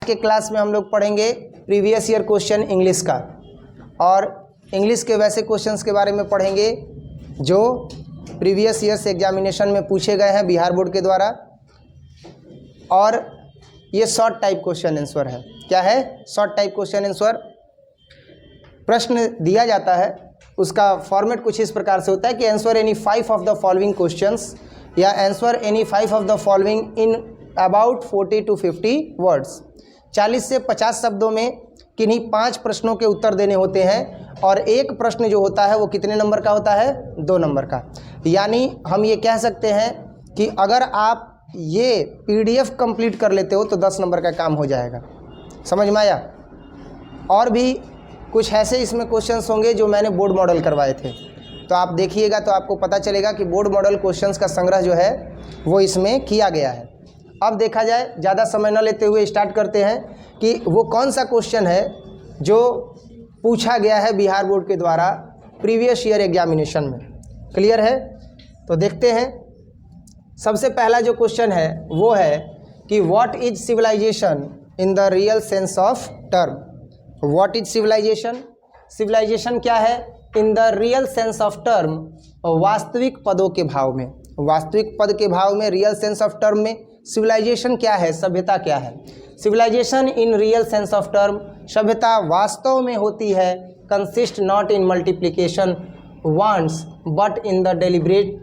के क्लास में हम लोग पढ़ेंगे प्रीवियस ईयर क्वेश्चन इंग्लिश का, और इंग्लिश के वैसे क्वेश्चंस के बारे में पढ़ेंगे जो प्रीवियस ईयर से एग्जामिनेशन में पूछे गए हैं बिहार बोर्ड के द्वारा। और ये शॉर्ट टाइप क्वेश्चन आंसर है। क्या है? Short type question answer. प्रश्न दिया जाता है, उसका फॉर्मेट कुछ इस प्रकार से होता है कि answer any 5 of the following questions या answer any 5 of the following in about 40 to 50 words. 40 से 50 शब्दों में किन्हीं 5 प्रश्नों के उत्तर देने होते हैं, और एक प्रश्न जो होता है वो कितने नंबर का होता है? 2 नंबर का। यानी हम ये कह सकते हैं कि अगर आप ये PDF कंप्लीट कर लेते हो तो 10 नंबर का काम हो जाएगा। समझ में आया? और भी कुछ ऐसे इसमें क्वेश्चंस होंगे जो मैंने बोर्ड मॉडल करवाए थे, तो आप देखिएगा तो आपको पता चलेगा कि बोर्ड मॉडल क्वेश्चंस का संग्रह जो है वो इसमें किया गया है। अब देखा जाए, ज़्यादा समय न लेते हुए स्टार्ट करते हैं कि वो कौन सा क्वेश्चन है जो पूछा गया है बिहार बोर्ड के द्वारा प्रीवियस ईयर एग्जामिनेशन में। क्लियर है? तो देखते हैं। सबसे पहला जो क्वेश्चन है वो है कि what is civilisation in the real sense of term. What is civilisation? Civilisation क्या है in the real sense of टर्म, वास्तविक पदों के भाव में। वास्तविक पद के भाव में, रियल सेंस ऑफ टर्म में सिविलाइजेशन क्या है, सभ्यता क्या है। Civilisation in real sense of term, सभ्यता वास्तव में होती है consist not in multiplication wants but in the deliberate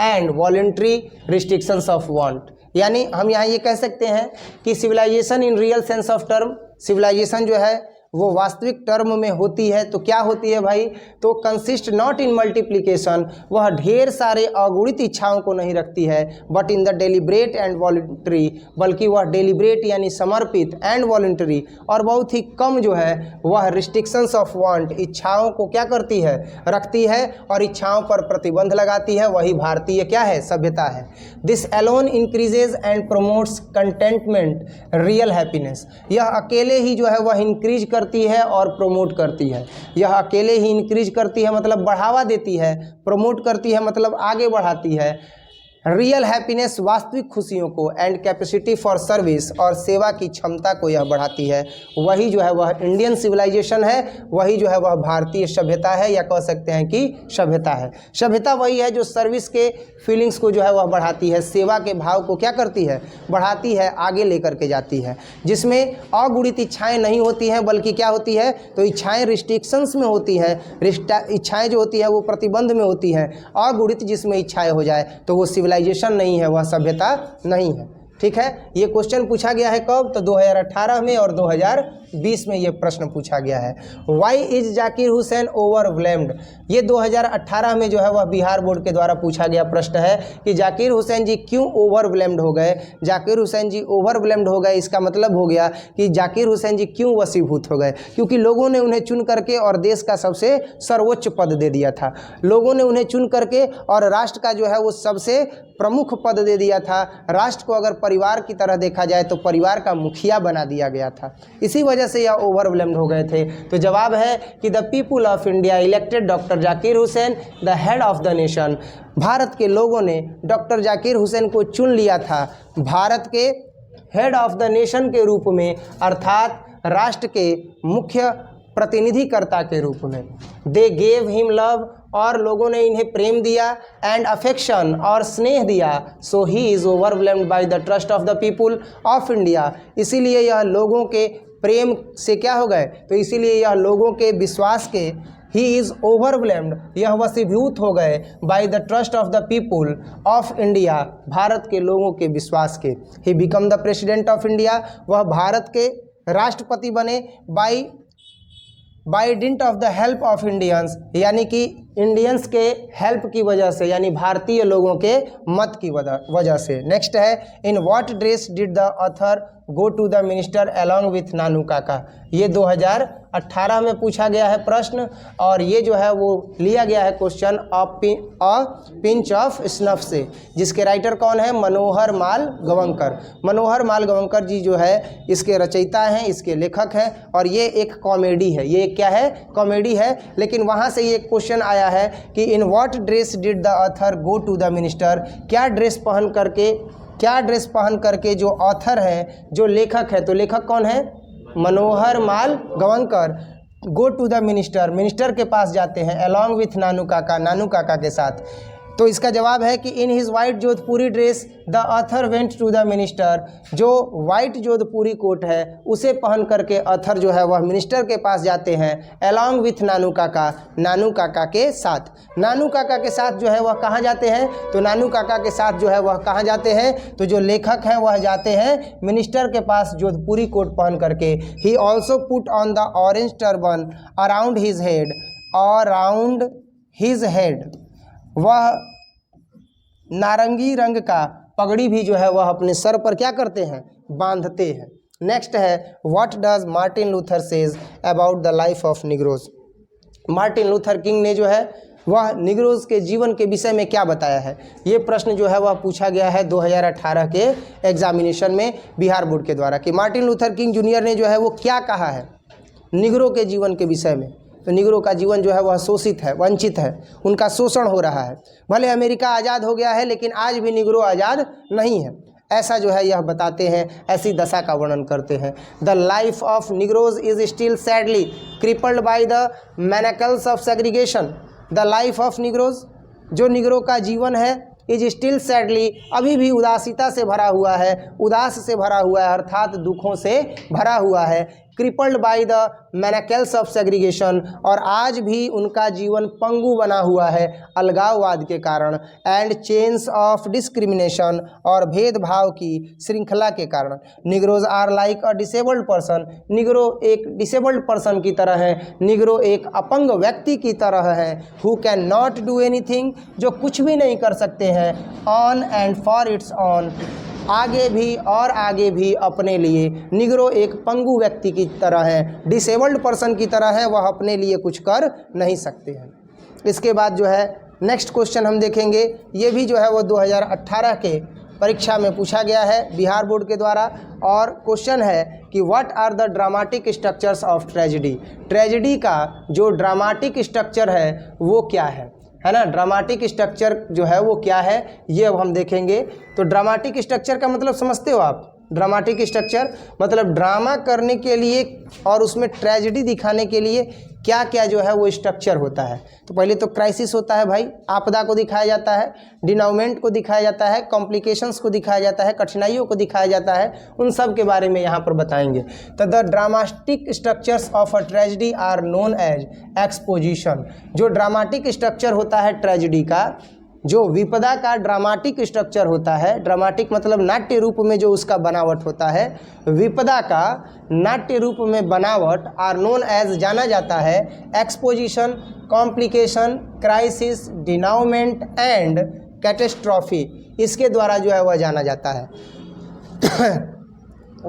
and voluntary restrictions of want. यानी हम यहाँ ये कह सकते हैं कि civilisation in real sense of term, civilisation जो है वो वास्तविक टर्म में होती है। तो क्या होती है भाई? तो कंसिस्ट नॉट इन मल्टीप्लिकेशन, वह ढेर सारे अगुणित इच्छाओं को नहीं रखती है, but in the deliberate and voluntary, बल्कि वह डेलिब्रेट यानी समर्पित, एंड वॉलंटरी और बहुत ही कम जो है वह रिस्ट्रिक्शंस ऑफ वांट, इच्छाओं को क्या करती है? रखती है, और इच्छाओं पर प्रतिबंध लगाती है। वही भारतीय क्या है? सभ्यता है। This alone increases and promotes contentment real happiness. यह अकेले ही जो है वह इंक्रीज करती है और प्रमोट करती है। यह अकेले ही इंक्रीज करती है मतलब बढ़ावा देती है, प्रमोट करती है मतलब आगे बढ़ाती है रियल हैप्पीनेस, वास्तविक खुशियों को, एंड कैपेसिटी फॉर सर्विस, और सेवा की क्षमता को यह बढ़ाती है। वही जो है वह इंडियन सिविलाइजेशन है, वही जो है वह भारतीय सभ्यता है, या कह सकते हैं कि सभ्यता है। सभ्यता वही है जो सर्विस के फीलिंग्स को जो है वह बढ़ाती है, सेवा के भाव को क्या करती है? बढ़ाती है, आगे लेकर के जाती है, जिसमें अगुणित इच्छाएं नहीं होती हैं, बल्कि क्या होती है? तो इच्छाएं रिस्ट्रिक्शंस में होती हैं। इच्छाएं जो होती है वो प्रतिबंध में होती हैं। अगुणित जिसमें इच्छाएं हो जाए तो वो सिविलाइजेशन नहीं है, वह सभ्यता नहीं है। ठीक है? ये क्वेश्चन पूछा गया है कब? तो 2018 में और 2020 में ये प्रश्न पूछा गया है। Why is Zakir Hussain overwhelmed? ये 2018 में जो है वह बिहार बोर्ड के द्वारा पूछा गया प्रश्न है कि जाकिर हुसैन जी क्यों ओवरवेल्म्ड हो गए। जाकिर हुसैन जी ओवरवेल्म्ड हो गए, इसका मतलब हो गया कि जाकिर हुसैन जी क्यों वशीभूत हो गए? क्योंकि लोगों ने उन्हें चुन करके और देश का सबसे सर्वोच्च पद दे दिया था। लोगों ने उन्हें चुन करके और राष्ट्र का जो है वो सबसे प्रमुख पद दे दिया था। राष्ट्र को अगर परिवार की तरह देखा जाए तो परिवार का मुखिया बना दिया गया था, इसी वजह से यह ओवरवेल्म्ड हो गए थे। तो जवाब है कि the people of India elected doctor Zakir Hussain the head of the nation. Bharat के लोगों ने डॉक्टर जाकिर हुसैन को चुन लिया था भारत के हेड ऑफ द नेशन के रूप में, अर्थात राष्ट्र के मुख्य प्रतिनिधिकर्ता के रूप में। दे गेव हिम लव, और लोगों ने इन्हें प्रेम दिया, एंड अफेक्शन, और स्नेह दिया। So he is overwhelmed by the trust of the people of India. इसीलिए यह लोगों के प्रेम से क्या हो गए? तो इसीलिए यह लोगों के विश्वास के, ही इज़ ओवरवेल्म्ड, यह वशीभूत हो गए, by the trust of the people of India, Bharat के लोगों के विश्वास के। He become the president of India, वह भारत के राष्ट्रपति बने, by dint of the help of Indians, यानी कि इंडियंस के हेल्प की वजह से, यानी भारतीय लोगों के मत की वजह से। नेक्स्ट है, in what dress did the author go to the minister along with Nanu Kaka. ये 2018 में पूछा गया है प्रश्न, और ये जो है वो लिया गया है क्वेश्चन पिंच ऑफ स्नफ से, जिसके राइटर कौन है? मनोहर माल गवंकर। मनोहर माल गवंकर जी जो है इसके रचयिता हैं, इसके लेखक हैं, और ये एक कॉमेडी है। ये क्या है? कॉमेडी है। लेकिन वहाँ से ये क्वेश्चन आया है कि in what dress did the author go to the minister, क्या ड्रेस पहन करके क्या ड्रेस पहन करके जो ऑथर है, जो लेखक है, तो लेखक कौन है? Manohar Malgonkar go to the minister, minister के पास जाते हैं अलॉन्ग विथ नानू काका, नानू काका के साथ। तो इसका जवाब है कि in his white Jodhpuri dress the author went to the minister, जो वाइट जोधपुरी कोट है उसे पहन करके ऑथर जो है वह मिनिस्टर के पास जाते हैं अलॉन्ग विथ नानू काका, नानू काका के साथ। नानू काका के साथ जो है वह कहाँ जाते हैं? तो नानू काका के साथ जो है वह कहाँ जाते हैं? तो जो लेखक हैं वह जाते हैं मिनिस्टर के पास जोधपुरी कोट पहन करके। He also put on the orange turban around his head, around his head, वह नारंगी रंग का पगड़ी भी जो है वह अपने सर पर क्या करते हैं? बांधते हैं। नेक्स्ट है what does Martin Luther says about the life of Negroes. Martin Luther king ने जो है वह निग्रोज के जीवन के विषय में क्या बताया है? ये प्रश्न जो है वह पूछा गया है 2018 के एग्जामिनेशन में बिहार बोर्ड के द्वारा कि मार्टिन लूथर किंग जूनियर ने जो है वो क्या कहा है निग्रो के जीवन के विषय में। तो निग्रो का जीवन जो है वह शोषित है, वंचित है, उनका शोषण हो रहा है। भले अमेरिका आज़ाद हो गया है लेकिन आज भी निग्रो आज़ाद नहीं है, ऐसा जो है यह बताते हैं, ऐसी दशा का वर्णन करते हैं। The life of negroes is still sadly crippled by the manacles of segregation. The life of negroes, जो निग्रो का जीवन है, इज स्टिल सैडली, अभी भी उदासीता से भरा हुआ है, उदास से भरा हुआ है, अर्थात दुखों से भरा हुआ है। Crippled by the manacles of segregation, और आज भी उनका जीवन पंगु बना हुआ है अलगाववाद के कारण। एंड चेन्स ऑफ डिस्क्रिमिनेशन, और भेदभाव की श्रृंखला के कारण। Negroes are like a disabled person, Negro एक डिसेबल्ड पर्सन की तरह है, निग्रो एक अपंग व्यक्ति की तरह है। Who can not do anything, जो कुछ भी नहीं कर सकते हैं। On and for its on, आगे भी और आगे भी अपने लिए। निग्रो एक पंगु व्यक्ति की तरह है, डिसेबल्ड पर्सन की तरह है, वह अपने लिए कुछ कर नहीं सकते हैं। इसके बाद जो है नेक्स्ट क्वेश्चन हम देखेंगे, ये भी जो है वो 2018 के परीक्षा में पूछा गया है बिहार बोर्ड के द्वारा। और क्वेश्चन है कि what are the dramatic structures of tragedy. Tragedy का जो ड्रामेटिक स्ट्रक्चर है वो क्या है ना? ड्रामेटिक स्ट्रक्चर जो है वो क्या है ये अब हम देखेंगे। तो ड्रामेटिक स्ट्रक्चर का मतलब समझते हो आप? ड्रामेटिक स्ट्रक्चर मतलब ड्रामा करने के लिए और उसमें ट्रेजेडी दिखाने के लिए क्या क्या जो है वो स्ट्रक्चर होता है। तो पहले तो क्राइसिस होता है भाई, आपदा को दिखाया जाता है, डिनाउमेंट को दिखाया जाता है, कॉम्प्लिकेशंस को दिखाया जाता है, कठिनाइयों को दिखाया जाता है, उन सब के बारे में यहाँ पर बताएंगे। तो the dramatic structures of a tragedy are known as exposition. जो ड्रामेटिक स्ट्रक्चर होता है ट्रेजेडी का, जो विपदा का ड्रामेटिक स्ट्रक्चर होता है, ड्रामेटिक मतलब नाट्य रूप में जो उसका बनावट होता है, विपदा का नाट्य रूप में बनावट आर नोन एज जाना जाता है exposition, complication, crisis, denouement and catastrophe. इसके द्वारा जो है वह जाना जाता है।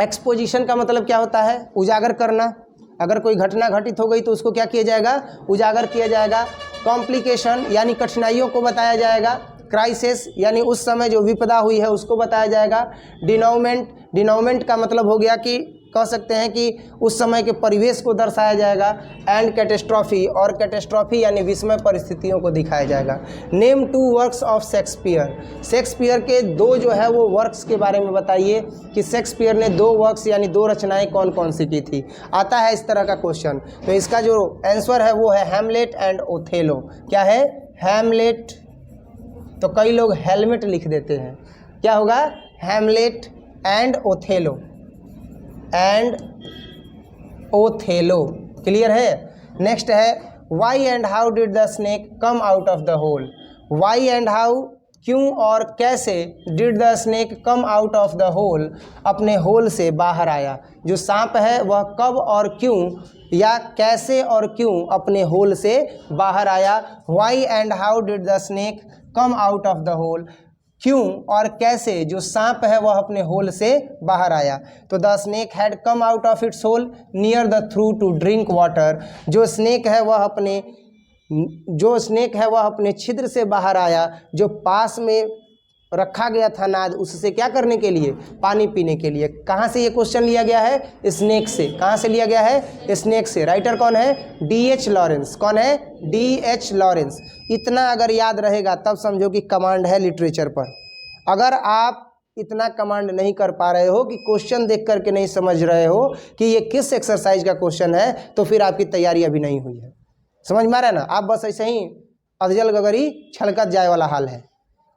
एक्सपोजिशन का मतलब क्या होता है? उजागर करना। अगर कोई घटना घटित हो गई तो उसको क्या किया जाएगा? उजागर किया जाएगा। कॉम्प्लिकेशन यानी कठिनाइयों को बताया जाएगा। क्राइसिस यानी उस समय जो विपदा हुई है उसको बताया जाएगा। डिनाउमेंट, डिनाउमेंट का मतलब हो गया कि कह सकते हैं कि उस समय के परिवेश को दर्शाया जाएगा। एंड कैटेस्ट्रॉफी, और कैटेस्ट्रॉफी यानी विस्मय परिस्थितियों को दिखाया जाएगा। Name 2 works of Shakespeare. Shakespeare के 2 जो है वो वर्क्स के बारे में बताइए कि शेक्सपियर ने 2 वर्क्स यानी 2 रचनाएं कौन कौन सी की थी। आता है इस तरह का क्वेश्चन, तो इसका जो आंसर है वो है हैमलेट एंड ओथेलो। क्या है? हैमलेट। तो कई लोग हेलमेट लिख देते हैं, क्या होगा? Hamlet and Othello, and Othello. Clear है? नेक्स्ट है why and how did the snake come out of the hole. Why and how, क्यों और कैसे, did the snake come out of the hole, अपने होल से बाहर आया। जो सांप है वह कब और क्यों या कैसे और क्यों अपने होल से बाहर आया। Why and how did the snake come out of the hole, क्यों और कैसे जो सांप है वह अपने होल से बाहर आया। तो the snake had come out of its hole near the trough to drink water. जो स्नेक है वह अपने छिद्र से बाहर आया, जो पास में रखा गया था नाद, उससे क्या करने के लिए? पानी पीने के लिए। कहाँ से ये क्वेश्चन लिया गया है? स्नेक से। कहाँ से लिया गया है? स्नेक से। राइटर कौन है? D.H. लॉरेंस। कौन है? D.H. लॉरेंस। इतना अगर याद रहेगा तब समझो कि कमांड है लिटरेचर पर। अगर आप इतना कमांड नहीं कर पा रहे हो कि क्वेश्चन देख करके नहीं समझ रहे हो कि ये किस एक्सरसाइज का क्वेश्चन है, तो फिर आपकी तैयारी अभी नहीं हुई है। समझ में आ रहा है ना? आप बस ऐसे ही अधजल गगरी छलकत जाए वाला हाल है।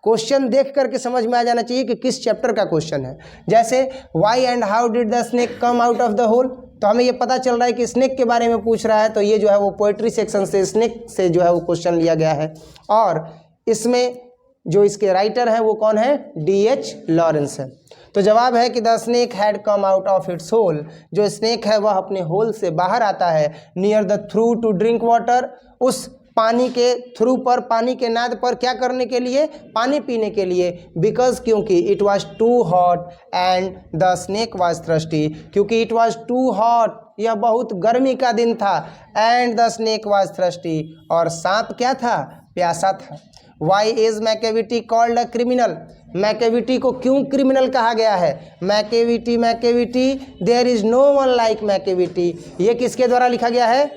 क्वेश्चन देख करके समझ में आ जाना चाहिए कि किस चैप्टर का क्वेश्चन है। जैसे why and how did the snake come out of the hole, तो हमें ये पता चल रहा है कि स्नेक के बारे में पूछ रहा है, तो ये जो है वो पोएट्री सेक्शन से स्नेक से जो है वो क्वेश्चन लिया गया है। और इसमें जो इसके राइटर हैं वो कौन है? D.H. लॉरेंस है। तो जवाब है कि the snake had come out of its hole, जो स्नेक है वह अपने होल से बाहर आता है, near the trough to drink water, उस पानी के थ्रू पर, पानी के नाद पर, क्या करने के लिए? पानी पीने के लिए। बिकॉज क्योंकि it was too hot and the snake was thirsty, क्योंकि इट वॉज टू हॉट, यह बहुत गर्मी का दिन था, and the snake was thirsty, और सांप क्या था? प्यासा था। Why is Macavity called a criminal, Macavity को क्यों क्रिमिनल कहा गया है? Macavity Macavity there is no one like Macavity, ये किसके द्वारा लिखा गया है?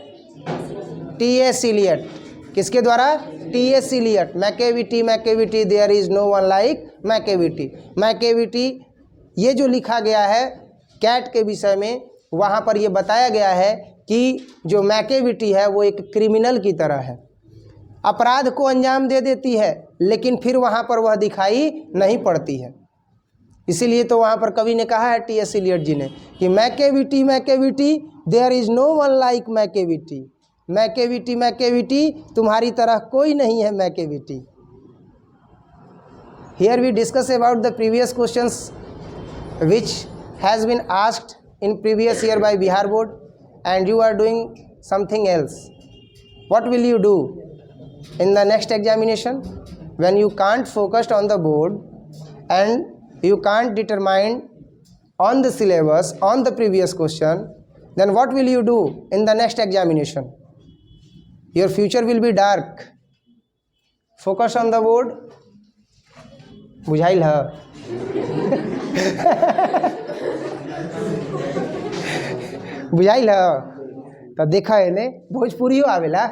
T.S. इलियट। किसके द्वारा? T.S. Eliot. Macavity Macavity there is no one like Macavity. Macavity ये जो लिखा गया है कैट के विषय में, वहाँ पर ये बताया गया है कि जो मैकेविटी है वो एक क्रिमिनल की तरह है, अपराध को अंजाम दे देती है, लेकिन फिर वहाँ पर वह दिखाई नहीं पड़ती है। इसीलिए तो वहाँ पर कवि ने कहा है, T.S. इलियट जी ने, कि Macavity Macavity there is no one like Macavity, Macavity Macavity तुम्हारी तरह कोई नहीं है Macavity. Here we discuss about the previous questions which has been asked in previous year by Bihar board, and you are doing something else. What will you do in the next examination when you can't focus on the board and you can't determine on the syllabus, on the previous question? Then what will you do in the next examination? Your future will be dark. Focus on the board. बुझाइल है? बुझाइल है? तो देखा है ने भोजपुरियो आवेला।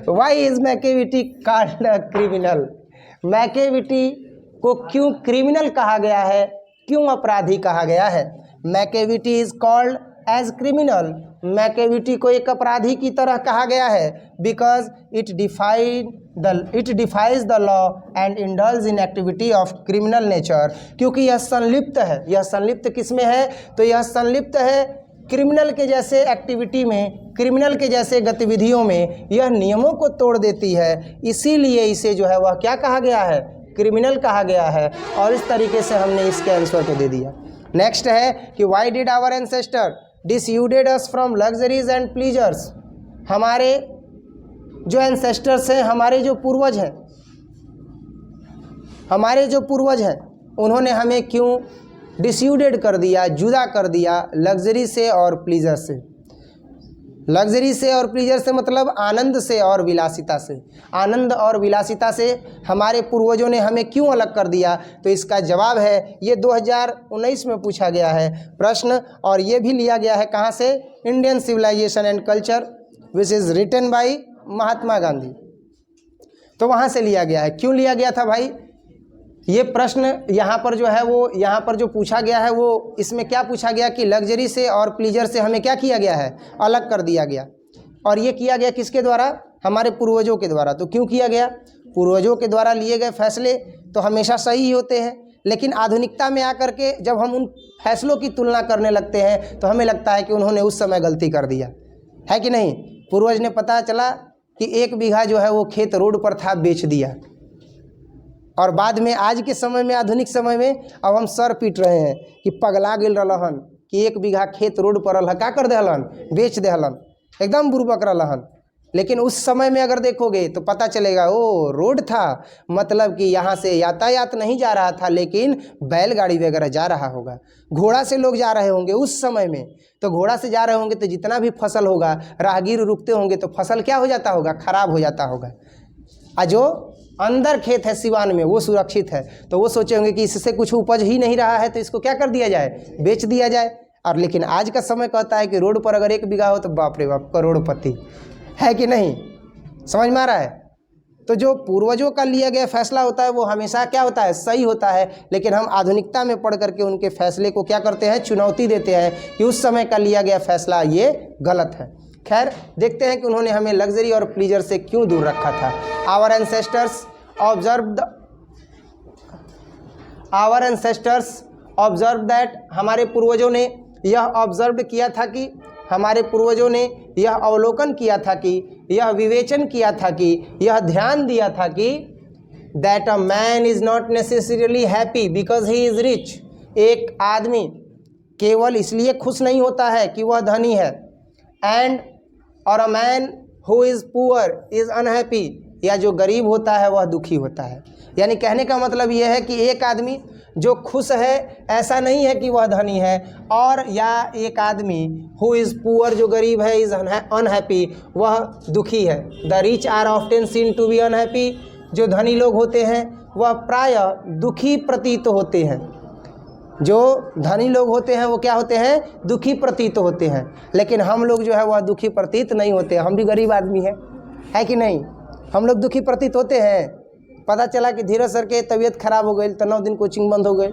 Why is Macavity called a criminal, Macavity को क्यों क्रिमिनल कहा गया है, क्यों अपराधी कहा गया है? Macavity is called as criminal, Macavity को एक अपराधी की तरह कहा गया है, because it defies the law and indulge in activity of criminal nature, क्योंकि यह संलिप्त है। यह संलिप्त किस में है? तो यह संलिप्त है क्रिमिनल के जैसे एक्टिविटी में, क्रिमिनल के जैसे गतिविधियों में, यह नियमों को तोड़ देती है, इसीलिए इसे जो है वह क्या कहा गया है? क्रिमिनल कहा गया है। और इस तरीके से हमने इसके आंसर को दे दिया। नेक्स्ट है कि why did our ancestor dissuaded us from luxuries and pleasures, हमारे जो एंसेस्टर्स हैं, हमारे जो पूर्वज हैं, हमारे जो पूर्वज हैं, उन्होंने हमें क्यों डिसयूडेड कर दिया, जुदा कर दिया लग्जरी से और प्लीजर से। लग्जरी से और प्लीजर से मतलब आनंद से और विलासिता से। आनंद और विलासिता से हमारे पूर्वजों ने हमें क्यों अलग कर दिया? तो इसका जवाब है, ये 2019 में पूछा गया है प्रश्न, और ये भी लिया गया है कहाँ से? Indian civilisation and culture which is written by Mahatma Gandhi. तो वहाँ से लिया गया है। क्यों लिया गया था भाई? ये प्रश्न यहाँ पर जो है वो, यहाँ पर जो पूछा गया है वो, इसमें क्या पूछा गया कि लग्जरी से और प्लीजर से हमें क्या किया गया है? अलग कर दिया गया। और ये किया गया किसके द्वारा? हमारे पूर्वजों के द्वारा। तो क्यों किया गया? पूर्वजों के द्वारा लिए गए फैसले तो हमेशा सही ही होते हैं, लेकिन आधुनिकता में आकर के जब हम उन फैसलों की तुलना करने लगते हैं तो हमें लगता है कि उन्होंने उस समय गलती कर दिया है कि नहीं। पूर्वज ने पता चला कि 1 बीघा जो है वो खेत रोड पर था, बेच दिया, और बाद में आज के समय में, आधुनिक समय में अब हम सर पीट रहे हैं कि पगला गेल रहन कि 1 बीघा खेत रोड पर रहा, क्या कर देहलन? बेच देहलन, एकदम बुर्बक रहन। लेकिन उस समय में अगर देखोगे तो पता चलेगा ओ रोड था, मतलब कि यहाँ से यातायात नहीं जा रहा था, लेकिन बैलगाड़ी वगैरह जा रहा होगा, घोड़ा से लोग जा रहे होंगे उस समय में। तो घोड़ा से जा रहे होंगे तो जितना भी फसल होगा, राहगीर रुकते होंगे तो फसल क्या हो जाता होगा? खराब हो जाता होगा। और जो अंदर खेत है सिवान में वो सुरक्षित है, तो वो सोचे होंगे कि इससे कुछ उपज ही नहीं रहा है तो इसको क्या कर दिया जाए? बेच दिया जाए। और लेकिन आज का समय कहता है कि रोड पर अगर 1 बीघा हो तो बाप रे बाप करोड़पति है कि नहीं? समझ में आ रहा है? तो जो पूर्वजों का लिया गया फैसला होता है वो हमेशा क्या होता है, सही होता है। लेकिन हम आधुनिकता में पढ़ करके उनके फैसले को क्या करते हैं, चुनौती देते हैं कि उस समय का लिया गया फैसला ये गलत है। खैर देखते हैं कि उन्होंने हमें लग्जरी और प्लीजर से क्यों दूर रखा था। आवर एंसेस्टर्स ऑब्जर्व दैट, हमारे पूर्वजों ने यह ऑब्जर्व किया था कि, हमारे पूर्वजों ने यह अवलोकन किया था कि, यह विवेचन किया था कि, यह ध्यान दिया था कि that a man is not necessarily happy because he is rich, एक आदमी केवल इसलिए खुश नहीं होता है कि वह धनी है, एंड और a man who is poor is unhappy, या जो गरीब होता है वह दुखी होता है। यानी कहने का मतलब यह है कि एक आदमी जो खुश है ऐसा नहीं है कि वह धनी है, और या एक आदमी हु इज़ पुअर जो गरीब है इज़ अनहैप्पी, वह दुखी है। The rich are often seen to be unhappy, जो धनी लोग होते हैं वह प्रायः दुखी प्रतीत होते हैं। जो धनी लोग होते हैं वो क्या होते हैं, दुखी प्रतीत होते हैं। लेकिन हम लोग जो है वह दुखी प्रतीत नहीं होते। हम भी गरीब आदमी हैं, है कि नहीं? हम लोग दुखी प्रतीत होते हैं। पता चला कि धीरज सर के तबीयत खराब हो गई तो 9 दिन कोचिंग बंद हो गई,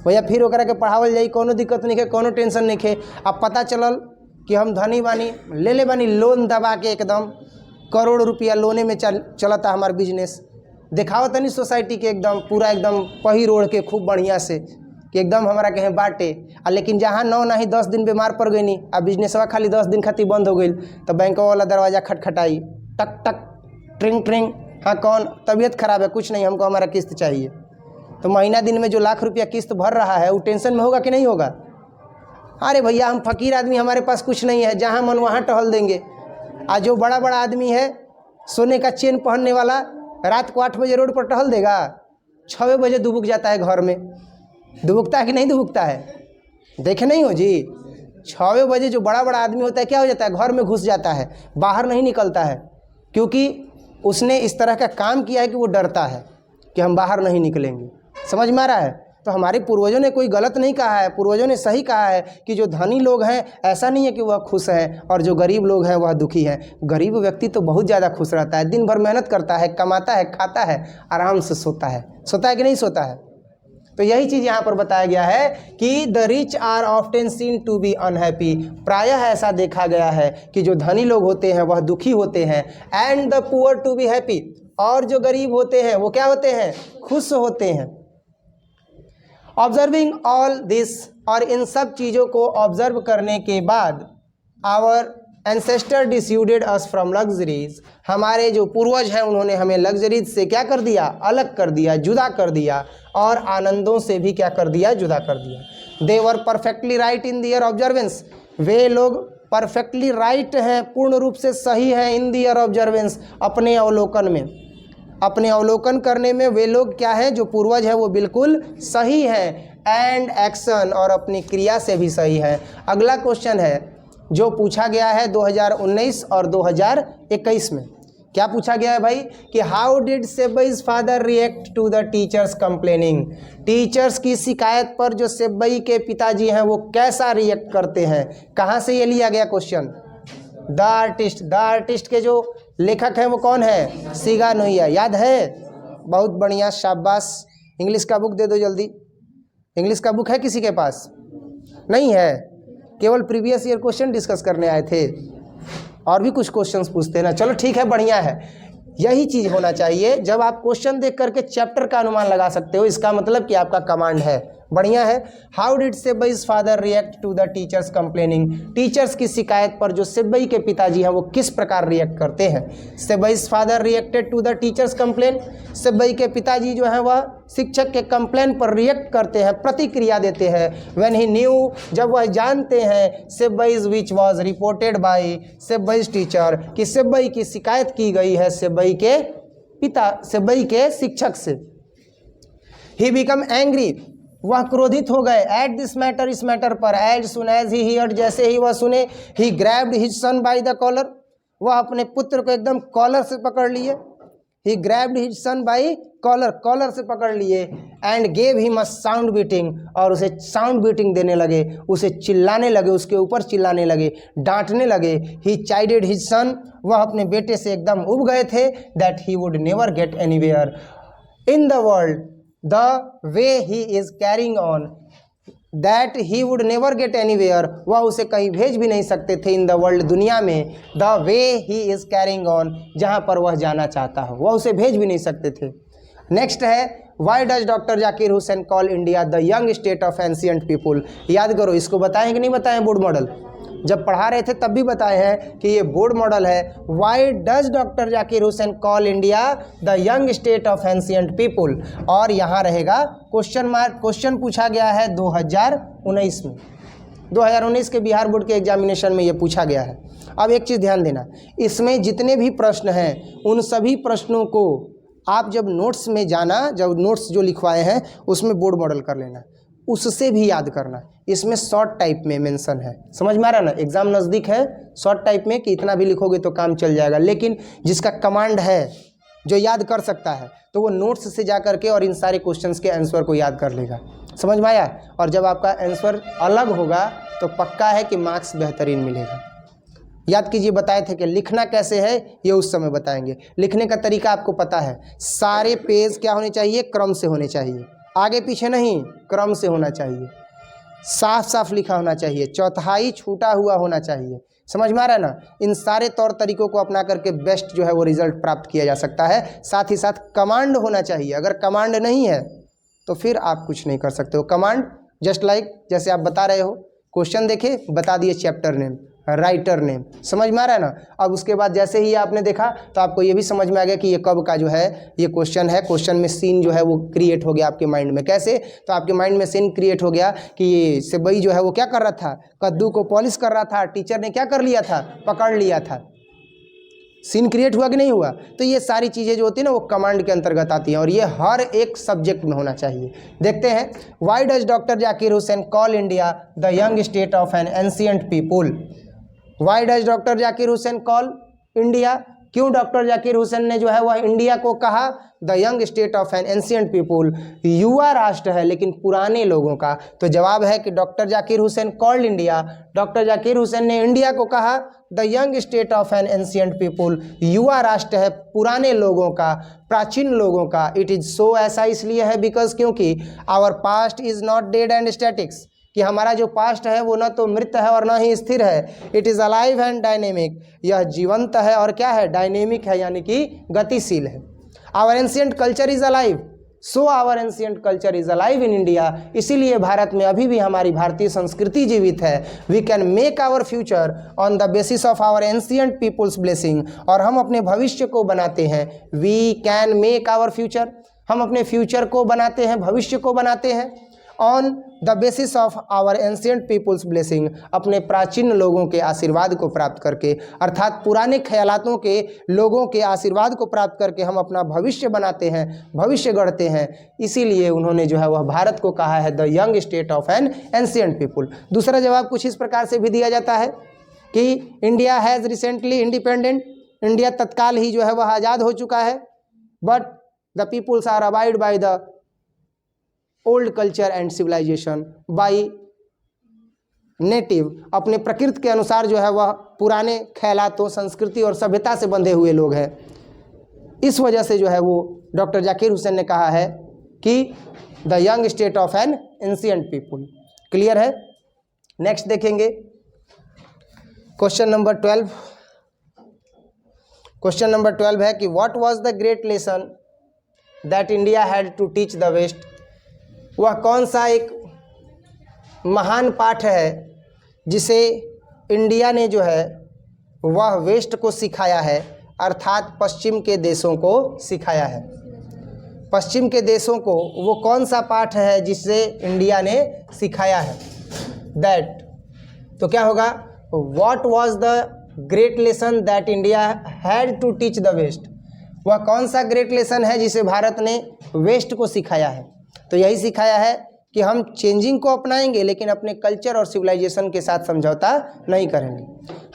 भैया फिर ओकरा के पढ़ावल जाई, कोनो दिक्कत नहीं है, कोनो टेंशन नहीं है। अब पता चलल कि हम धनी बानी, ले ले बानी लोन दबा के, एकदम करोड़ रुपया लोने में चलता हमार बिजनेस, दिखाओ तनी सोसाइटी के एकदम पूरा एकदम पही रोड के खूब बढ़िया से कि एकदम हमारा कहें बाटे। लेकिन जहाँ 9 नहीं 10 दिन बीमार पड़ गई नी, अब बिजनेसवा खाली 10 दिन खातिर बंद हो गई, तो बैंक वाला दरवाज़ा खटखटाई, टक टक ट्रिंग ट्रिंग, हाँ कौन, तबीयत खराब है, कुछ नहीं, हमको हमारा किस्त चाहिए। तो महीना दिन में जो लाख रुपया किस्त भर रहा है वो टेंशन में होगा कि नहीं होगा? अरे भैया हम फकीर आदमी, हमारे पास कुछ नहीं है, जहाँ मन वहाँ टहल देंगे। आज जो बड़ा बड़ा आदमी है सोने का चेन पहनने वाला, रात को 8 बजे रोड पर टहल देगा, 6 बजे दुबक जाता है घर में। दुबकता है कि नहीं दुबकता है? देखे नहीं हो जी, 6 बजे जो बड़ा बड़ा आदमी होता है क्या हो जाता है, घर में घुस जाता है, बाहर नहीं निकलता है, क्योंकि उसने इस तरह का काम किया है कि वो डरता है कि हम बाहर नहीं निकलेंगे। समझ में आ रहा है? तो हमारे पूर्वजों ने कोई गलत नहीं कहा है, पूर्वजों ने सही कहा है कि जो धनी लोग हैं ऐसा नहीं है कि वह खुश हैं, और जो गरीब लोग हैं वह दुखी हैं। गरीब व्यक्ति तो बहुत ज़्यादा खुश रहता है, दिन भर मेहनत करता है, कमाता है, खाता है, आराम से सोता है कि नहीं सोता है? तो यही चीज़ यहाँ पर बताया गया है कि the rich are often seen to be unhappy, प्रायः ऐसा देखा गया है कि जो धनी लोग होते हैं वह दुखी होते हैं, and the poor to be happy, और जो गरीब होते हैं वो क्या होते हैं, खुश होते हैं। ऑब्जर्विंग ऑल दिस, और इन सब चीज़ों को ऑब्जर्व करने के बाद, our ancestor dissuaded us from luxuries, हमारे जो पूर्वज हैं उन्होंने हमें लग्जरीज से क्या कर दिया, अलग कर दिया, जुदा कर दिया, और आनंदों से भी क्या कर दिया, जुदा कर दिया। दे वर परफेक्टली राइट इन दियर ऑब्जर्वेंस, वे लोग परफेक्टली राइट हैं, पूर्ण रूप से सही हैं, इन दियर ऑब्जर्वेंस, अपने अवलोकन में, अपने अवलोकन करने में वे लोग क्या हैं, जो पूर्वज हैं वो बिल्कुल सही हैं, एंड एक्शन, और अपनी क्रिया से भी सही है। अगला क्वेश्चन है जो पूछा गया है 2019 और 2021 में। क्या पूछा गया है भाई कि how did Sebbai's father react to the teachers complaining, teachers की शिकायत पर जो सेब्बई के पिताजी हैं वो कैसा रिएक्ट करते हैं। कहाँ से ये लिया गया question? The artist, the artist के जो लेखक हैं वो कौन है, सिगा नोइया, याद है? बहुत बढ़िया, शाबाश। इंग्लिश का बुक दे दो जल्दी। इंग्लिश का बुक है किसी के पास? नहीं है, केवल प्रीवियस ईयर क्वेश्चन डिस्कस करने आए थे, और भी कुछ क्वेश्चंस पूछते हैं ना। चलो ठीक है, बढ़िया है, यही चीज़ होना चाहिए। जब आप क्वेश्चन देख करके चैप्टर का अनुमान लगा सकते हो, इसका मतलब कि आपका कमांड है, बढ़िया है। How did Sebbai's father react to the teachers complaining, teachers की शिकायत पर जो सेब्बई के पिताजी हैं वो किस प्रकार रिएक्ट करते हैं। Sebbai's father reacted to the teachers complain, Sebbai के पिताजी जो हैं वह शिक्षक के कंप्लेन पर रिएक्ट करते हैं, प्रतिक्रिया देते हैं। व्हेन ही न्यू, जब वह जानते हैं, Sebbai's which was reported by Sebbai's teacher, कि सेब्बई की शिकायत की गई है सेब्बई के पिता, सेब्बई के शिक्षक से। ही बिकम एंग्री, वह क्रोधित हो गए, एट दिस मैटर, इस मैटर पर, as soon as he heard, जैसे ही वह सुने, he grabbed his son by the collar, वह अपने पुत्र को एकदम कॉलर से पकड़ लिए। He grabbed his son by collar, collar से पकड़ लिए, and gave him a sound beating, और उसे साउंड बीटिंग देने लगे, उसे चिल्लाने लगे, उसके ऊपर चिल्लाने लगे, डांटने लगे। ही चाइडेड हिज सन, वह अपने बेटे से एकदम उब गए थे, that he would never get anywhere in the world the way he is carrying on, that he would never get anywhere, वह उसे कहीं भेज भी नहीं सकते थे, इन द वर्ल्ड, दुनिया में, the way he is carrying on, जहाँ पर वह जाना चाहता हो, वह उसे भेज भी नहीं सकते थे। नेक्स्ट है, why does doctor Zakir Hussain call India the young state of ancient people. याद करो, इसको बताएं कि नहीं बताएं बोर्ड मॉडल, जब पढ़ा रहे थे तब भी बताए हैं कि ये बोर्ड मॉडल है। Why does doctor Zakir Hussain call India the young state of ancient people, और यहाँ रहेगा क्वेश्चन मार्क। क्वेश्चन पूछा गया है 2019 में, 2019 के बिहार बोर्ड के एग्जामिनेशन में ये पूछा गया है। अब एक चीज़ ध्यान देना, इसमें जितने भी प्रश्न हैं उन सभी प्रश्नों को आप जब नोट्स में जाना, जब नोट्स जो लिखवाए हैं उसमें बोर्ड मॉडल कर लेना, उससे भी याद करना। इसमें शॉर्ट टाइप में मेंशन है, समझ में आ रहा ना, एग्जाम नज़दीक है, शॉर्ट टाइप में कि इतना भी लिखोगे तो काम चल जाएगा, लेकिन जिसका कमांड है, जो याद कर सकता है, तो वो नोट्स से जा करके और इन सारे क्वेश्चंस के आंसर को याद कर लेगा। समझ में आया? और जब आपका आंसर अलग होगा तो पक्का है कि मार्क्स बेहतरीन मिलेगा। याद कीजिए, बताए थे कि लिखना कैसे है ये उस समय बताएंगे। लिखने का तरीका आपको पता है, सारे पेज क्या होने चाहिए, क्रम से होने चाहिए, आगे पीछे नहीं, क्रम से होना चाहिए, साफ साफ लिखा होना चाहिए, चौथाई छूटा हुआ होना चाहिए। समझ में आ रहा है ना? इन सारे तौर तरीकों को अपना करके बेस्ट जो है वो रिजल्ट प्राप्त किया जा सकता है। साथ ही साथ कमांड होना चाहिए, अगर कमांड नहीं है तो फिर आप कुछ नहीं कर सकते हो। कमांड जस्ट लाइक जैसे आप बता रहे हो, क्वेश्चन देखे, बता दिए चैप्टर नेम, राइटर नेम, समझ में आ रहा है ना? अब उसके बाद जैसे ही आपने देखा तो आपको ये भी समझ में आ गया कि ये कब का जो है ये क्वेश्चन है। क्वेश्चन में सीन जो है वो क्रिएट हो गया आपके माइंड में। कैसे? तो आपके माइंड में सीन क्रिएट हो गया कि ये सेबई जो है वो क्या कर रहा था, कद्दू को पॉलिश कर रहा था, टीचर ने क्या कर लिया था, पकड़ लिया था। सीन क्रिएट हुआ कि नहीं हुआ? तो ये सारी चीज़ें जो होती है ना वो कमांड के अंतर्गत आती हैं, और ये हर एक सब्जेक्ट में होना चाहिए। देखते हैं, why does doctor Zakir Hussain call India the young state of an ancient people. Why does doctor Zakir Hussain call India, क्यों डॉक्टर जाकिर हुसैन ने जो है वह इंडिया को कहा the young state of an ancient people, युवा राष्ट्र है लेकिन पुराने लोगों का। तो जवाब है कि doctor Zakir Hussain called India, doctor Zakir Hussain ने इंडिया को कहा the young state of an ancient people, युवा राष्ट्र है पुराने लोगों का, प्राचीन लोगों का। इट इज सो, ऐसा इसलिए है बिकॉज क्योंकि our past is not dead and statics, कि हमारा जो पास्ट है वो न तो मृत है और न ही स्थिर है। It is alive and dynamic, यह जीवंत है और क्या है, डायनेमिक है, यानी कि गतिशील है। Our ancient culture is alive, so our ancient culture is alive in India, इसीलिए भारत में अभी भी हमारी भारतीय संस्कृति जीवित है। We can make our future on the basis of our ancient people's blessing, और हम अपने भविष्य को बनाते हैं। We can make our future, हम अपने फ्यूचर को बनाते हैं, भविष्य को बनाते हैं on the basis of our ancient people's blessing, अपने प्राचीन लोगों के आशीर्वाद को प्राप्त करके, अर्थात पुराने ख्यालातों के लोगों के आशीर्वाद को प्राप्त करके हम अपना भविष्य बनाते हैं, भविष्य गढ़ते हैं। इसीलिए उन्होंने जो है वह भारत को कहा है the young state of an ancient people. दूसरा जवाब कुछ इस प्रकार से भी दिया जाता है कि India has recently independent, India तत्काल ही जो है वह आज़ाद हो चुका है, but the peoples are abide by the old culture and civilisation by native, अपने प्रकृति के अनुसार जो है वह पुराने ख्यालातों, संस्कृति और सभ्यता से बंधे हुए लोग हैं। इस वजह से जो है वो डॉक्टर जाकिर हुसैन ने कहा है कि the young state of an ancient people. Clear है? नेक्स्ट देखेंगे क्वेश्चन नंबर 12। क्वेश्चन नंबर 12 है कि what was the great lesson that India had to teach the west. वह कौन सा एक महान पाठ है जिसे इंडिया ने जो है वह वेस्ट को सिखाया है, अर्थात पश्चिम के देशों को सिखाया है। पश्चिम के देशों को वो कौन सा पाठ है जिससे इंडिया ने सिखाया है? दैट, तो क्या होगा, what was the great lesson that India had to teach the west. वह कौन सा ग्रेट लेसन है जिसे भारत ने वेस्ट को सिखाया है? तो यही सिखाया है कि हम चेंजिंग को अपनाएंगे लेकिन अपने कल्चर और सिविलाइजेशन के साथ समझौता नहीं करेंगे।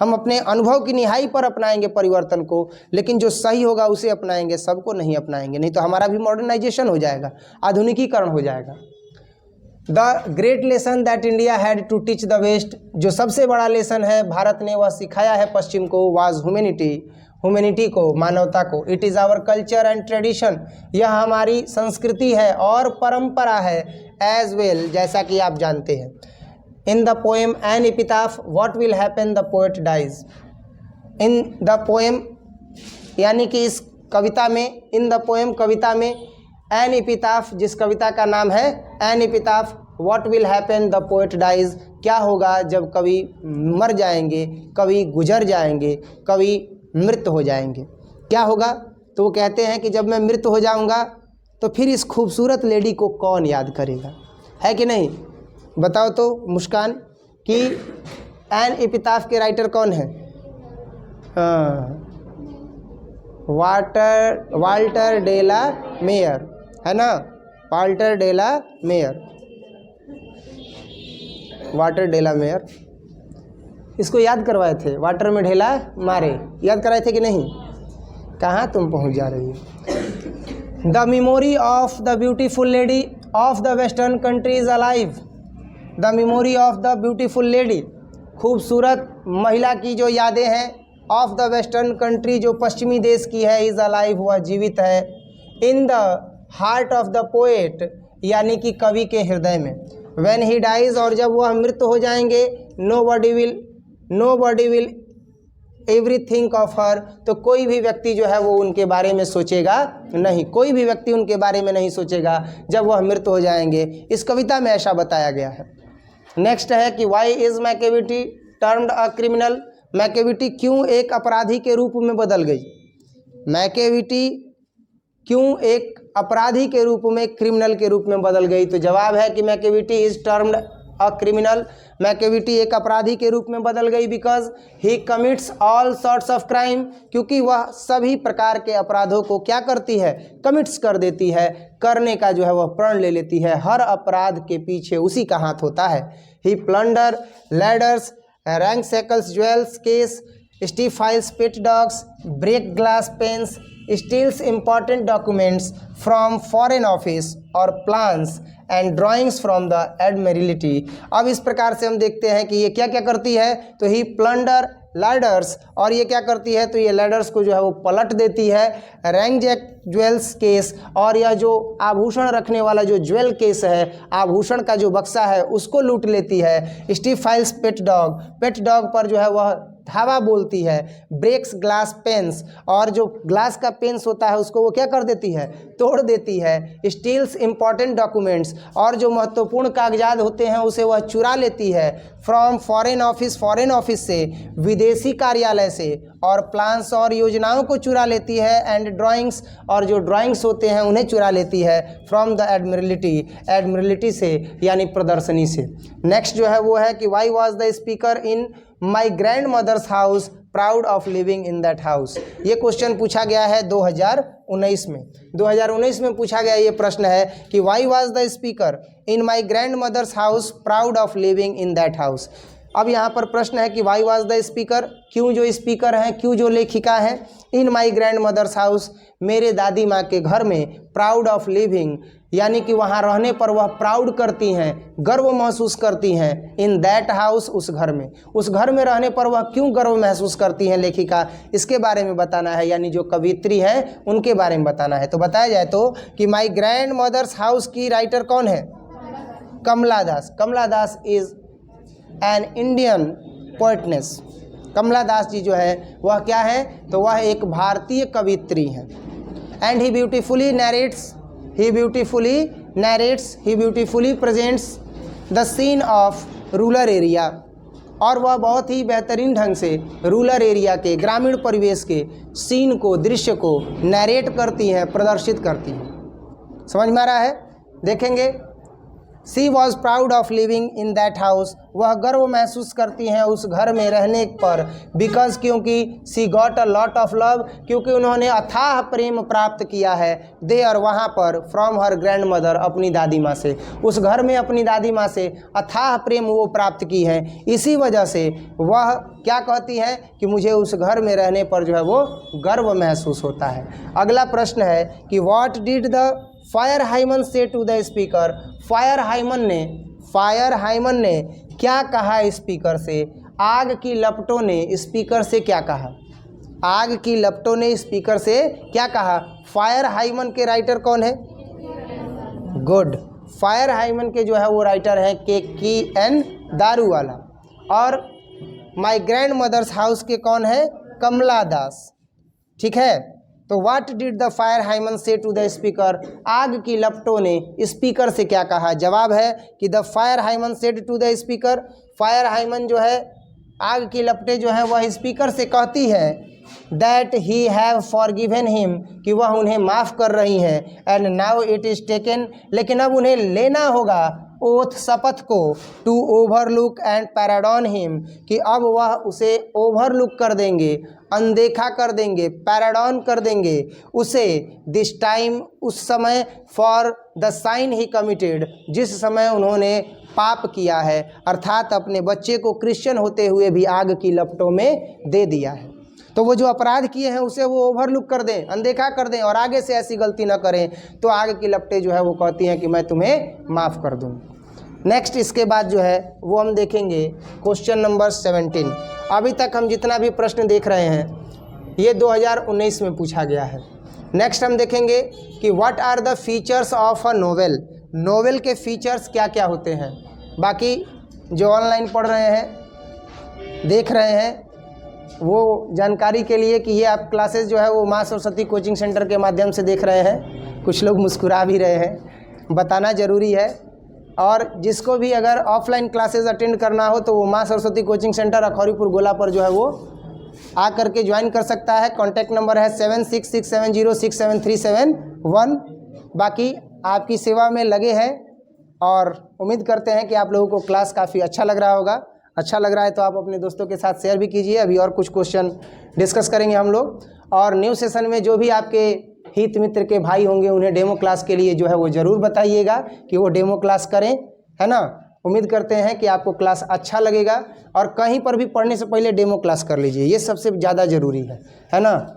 हम अपने अनुभव की निहाई पर अपनाएंगे परिवर्तन को, लेकिन जो सही होगा उसे अपनाएंगे, सबको नहीं अपनाएंगे, नहीं तो हमारा भी मॉडर्नाइजेशन हो जाएगा, आधुनिकीकरण हो जाएगा। The great lesson that India had to teach the west, जो सबसे बड़ा लेसन है भारत ने वह सिखाया है पश्चिम को, वाज ह्यूमैनिटी को, मानवता को। It is our culture and tradition, यह हमारी संस्कृति है और परंपरा है। एज वेल, जैसा कि आप जानते हैं। In the poem an epitaph, what will happen the poet dies. In the poem यानी कि इस कविता में, इन द पोएम कविता में, एन एपिटाफ जिस कविता का नाम है an epitaph, what will happen the poet dies, क्या होगा जब कवि मर जाएंगे, कवि गुजर जाएंगे, कवि मृत हो जाएंगे, क्या होगा। तो वो कहते हैं कि जब मैं मृत हो जाऊंगा तो फिर इस खूबसूरत लेडी को कौन याद करेगा, है कि नहीं। बताओ तो मुस्कान कि एन एपिटाफ के राइटर कौन है। वाल्टर डेला मेयर, है ना, वाल्टर डेला मेयर, वाटर डेला मेयर। इसको याद करवाए थे, वाटर में ढेला मारे, याद कराए थे कि नहीं। कहाँ तुम पहुँच जा रही हो। The memory of the beautiful lady of the western country is alive. The memory of the beautiful lady, खूबसूरत महिला की जो यादें हैं, ऑफ द वेस्टर्न कंट्री जो पश्चिमी देश की है, इज अलाइव वह जीवित है। In the heart of the poet यानी कि कवि के हृदय में। व्हेन ही डाइज, और जब वह मृत हो जाएंगे, nobody will every think of her, तो कोई भी व्यक्ति जो है वो उनके बारे में सोचेगा नहीं, कोई भी व्यक्ति उनके बारे में नहीं सोचेगा जब वह मृत हो जाएंगे। इस कविता में ऐसा बताया गया है। नेक्स्ट है कि why is Macavity termed a criminal, Macavity क्यों एक अपराधी के रूप में बदल गई, मैकेविटी क्यों एक अपराधी के रूप में, क्रिमिनल के रूप में बदल गई। तो जवाब है कि Macavity is termed a criminal, Macavity एक अपराधी के रूप में बदल गई because he commits all sorts of crime, क्योंकि वह सभी प्रकार के अपराधों को क्या करती है, कमिट्स कर देती है, करने का जो है वह प्रण ले लेती है। हर अपराध के पीछे उसी का हाथ होता है। He plunder ladders, ransackles jewels case, steals pet dogs, break glass panes, steals important documents from foreign office or plans and drawings from the admiralty। अब इस प्रकार से हम देखते हैं कि ये क्या क्या करती है, तो ही प्लंडर लैडर्स, और ये क्या करती है, तो ये लैडर्स को जो है वो पलट देती है। रैंकजैक ज्वेल्स केस, और यह जो आभूषण रखने वाला जो ज्वेल केस है, आभूषण का जो बक्सा है, उसको लूट लेती है। स्टीफाइल्स पेट डॉग पर जो है वह धावा बोलती है। ब्रेक्स ग्लास पेन्स, और जो ग्लास का पेन्स होता है उसको वो क्या कर देती है, तोड़ देती है। स्टील्स इंपॉर्टेंट डॉक्यूमेंट्स, और जो महत्वपूर्ण कागजात होते हैं उसे वह चुरा लेती है। फ्रॉम फॉरेन ऑफिस से, विदेशी कार्यालय से, और प्लान्स और योजनाओं को चुरा लेती है। एंड ड्राइंग्स, और जो ड्राइंग्स होते हैं उन्हें चुरा लेती है। फ्रॉम द एडमिरलिटी से यानी प्रदर्शनी से। नेक्स्ट जो है वो है कि why was the speaker in my grandmother's house proud of living in that house. ये क्वेश्चन पूछा गया है 2019 में। 2019 में पूछा गया ये प्रश्न है कि why was the speaker in my grandmother's house proud of living in that house. अब यहाँ पर प्रश्न है कि वाई वॉज द स्पीकर, क्यों जो स्पीकर हैं, क्यों जो लेखिका हैं, इन माई ग्रैंड मदर्स हाउस मेरे दादी माँ के घर में, प्राउड ऑफ लिविंग यानी कि वहाँ रहने पर वह प्राउड करती हैं, गर्व महसूस करती हैं। इन दैट हाउस, उस घर में, उस घर में रहने पर वह क्यों गर्व महसूस करती हैं लेखिका, इसके बारे में बताना है, यानी जो कवित्री हैं उनके बारे में बताना है। तो बताया जाए तो कि माई ग्रैंड मदर्स हाउस की राइटर कौन है, कमला दास। कमला दास इज एन इंडियन पोएटनेस। कमला दास जी जो है वह क्या है, तो वह एक भारतीय कवित्री हैं। And he beautifully presents the scene of rural area, और वह बहुत ही बेहतरीन ढंग से रूरल एरिया के, ग्रामीण परिवेश के सीन को, दृश्य को नरेट करती हैं, प्रदर्शित करती हैं। समझ में आ रहा है। देखेंगे she was proud of living in that house, वह गर्व महसूस करती हैं उस घर में रहने पर, बिकॉज क्योंकि she got a lot of love, क्योंकि उन्होंने अथाह प्रेम प्राप्त किया है, देयर वहाँ पर, फ्रॉम हर ग्रैंड मदर, अपनी दादी माँ से, उस घर में अपनी दादी माँ से अथाह प्रेम वो प्राप्त की है। इसी वजह से वह क्या कहती हैं कि मुझे उस घर में रहने पर जो है वो गर्व महसूस होता है। अगला प्रश्न है कि what did the fire hymen say to the speaker, fire hymen ने क्या कहा स्पीकर से, आग की लपटों ने स्पीकर से क्या कहा, आग की लपटों ने स्पीकर से क्या कहा। फायर हाइमन के राइटर कौन है? गुड, फायर हाइमन के जो है वो राइटर हैं KN दारूवाला। और माय ग्रैंड मदर्स हाउस के कौन है? कमला दास। ठीक है, तो what did the fire hymen say to the speaker, आग की लपटों ने स्पीकर से क्या कहा। जवाब है कि the fire hymn said to the speaker, fire hymn जो है, आग की लपटें जो हैं वह स्पीकर से कहती है that he have forgiven him, कि वह उन्हें माफ़ कर रही हैं, and now it is taken, लेकिन अब उन्हें लेना होगा ओथ, शपथ को, टू ओवरलुक एंड पैराडॉन हिम, कि अब वह उसे ओवरलुक कर देंगे, अनदेखा कर देंगे, पैराडॉन कर देंगे उसे, दिस टाइम, उस समय, for the sign he committed, जिस समय उन्होंने पाप किया है, अर्थात अपने बच्चे को क्रिश्चियन होते हुए भी आग की लपटों में दे दिया है। तो वो जो अपराध किए हैं उसे वो ओवरलुक कर दें, अनदेखा कर दें, और आगे से ऐसी गलती ना करें, तो आग की लपटें जो है वो कहती हैं कि मैं तुम्हें माफ़ कर दूँ। नेक्स्ट इसके बाद जो है वो हम देखेंगे क्वेश्चन नंबर 17। अभी तक हम जितना भी प्रश्न देख रहे हैं ये 2019 में पूछा गया है। नेक्स्ट हम देखेंगे कि what are the features of a novel, novel के फीचर्स क्या क्या होते हैं। बाकी जो ऑनलाइन पढ़ रहे हैं, देख रहे हैं, वो जानकारी के लिए कि ये आप क्लासेस जो है वो माँ सरस्वती कोचिंग सेंटर के माध्यम से देख रहे हैं। कुछ लोग मुस्कुरा भी रहे हैं, बताना ज़रूरी है। और जिसको भी अगर ऑफलाइन क्लासेस अटेंड करना हो तो वो माँ सरस्वती कोचिंग सेंटर अखौरीपुर गोला पर जो है वो आ करके ज्वाइन कर सकता है। कॉन्टैक्ट नंबर है 7667067371। बाकी आपकी सेवा में लगे हैं और उम्मीद करते हैं कि आप लोगों को क्लास काफ़ी अच्छा लग रहा होगा। अच्छा लग रहा है तो आप अपने दोस्तों के साथ शेयर भी कीजिए। अभी और कुछ क्वेश्चन डिस्कस करेंगे हम लोग, और न्यू सेशन में जो भी आपके हित मित्र के भाई होंगे उन्हें डेमो क्लास के लिए जो है वो ज़रूर बताइएगा कि वो डेमो क्लास करें, है ना। उम्मीद करते हैं कि आपको क्लास अच्छा लगेगा, और कहीं पर भी पढ़ने से पहले डेमो क्लास कर लीजिए, ये सबसे ज़्यादा ज़रूरी है ना।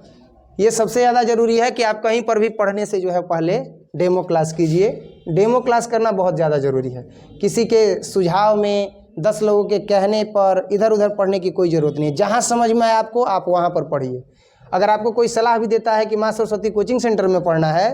ये सबसे ज़्यादा ज़रूरी है कि आप कहीं पर भी पढ़ने से जो है पहले डेमो क्लास कीजिए। डेमो क्लास करना बहुत ज़्यादा ज़रूरी है। किसी के सुझाव में, 10 लोगों के कहने पर इधर उधर पढ़ने की कोई ज़रूरत नहीं है। जहाँ समझ में आए आपको, आप वहाँ पर पढ़िए। अगर आपको कोई सलाह भी देता है कि माँ सरस्वती कोचिंग सेंटर में पढ़ना है,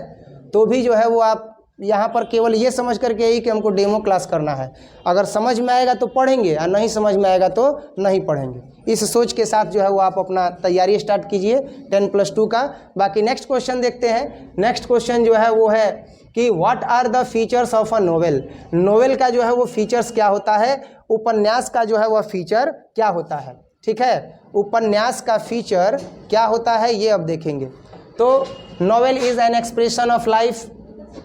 तो भी जो है वो आप यहाँ पर केवल ये समझ करके ही कि हमको डेमो क्लास करना है। अगर समझ में आएगा तो पढ़ेंगे, और नहीं समझ में आएगा तो नहीं पढ़ेंगे। इस सोच के साथ जो है वो आप अपना तैयारी स्टार्ट कीजिए 10+2 का। बाकी नेक्स्ट क्वेश्चन देखते हैं। नेक्स्ट क्वेश्चन जो है वो है कि what are the features of a novel, novel का जो है वो फीचर्स क्या होता है, उपन्यास का जो है वह फीचर क्या होता है। ठीक है, उपन्यास का फीचर क्या होता है ये अब देखेंगे। तो novel is an expression of life,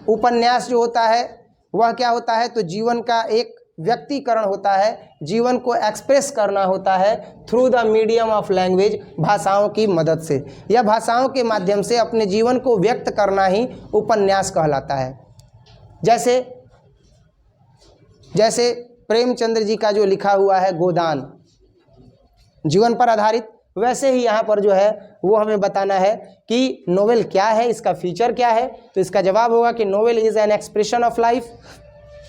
उपन्यास जो होता है वह क्या होता है, तो जीवन का एक व्यक्तिकरण होता है, जीवन को एक्सप्रेस करना होता है through the medium of language, भाषाओं की मदद से, या भाषाओं के माध्यम से अपने जीवन को व्यक्त करना ही उपन्यास कहलाता है। जैसे प्रेमचंद्र जी का जो लिखा हुआ है गोदान, जीवन पर आधारित, वैसे ही यहाँ पर जो है वो हमें बताना है कि नोवेल क्या है, इसका फीचर क्या है। तो इसका जवाब होगा कि novel is an expression of life,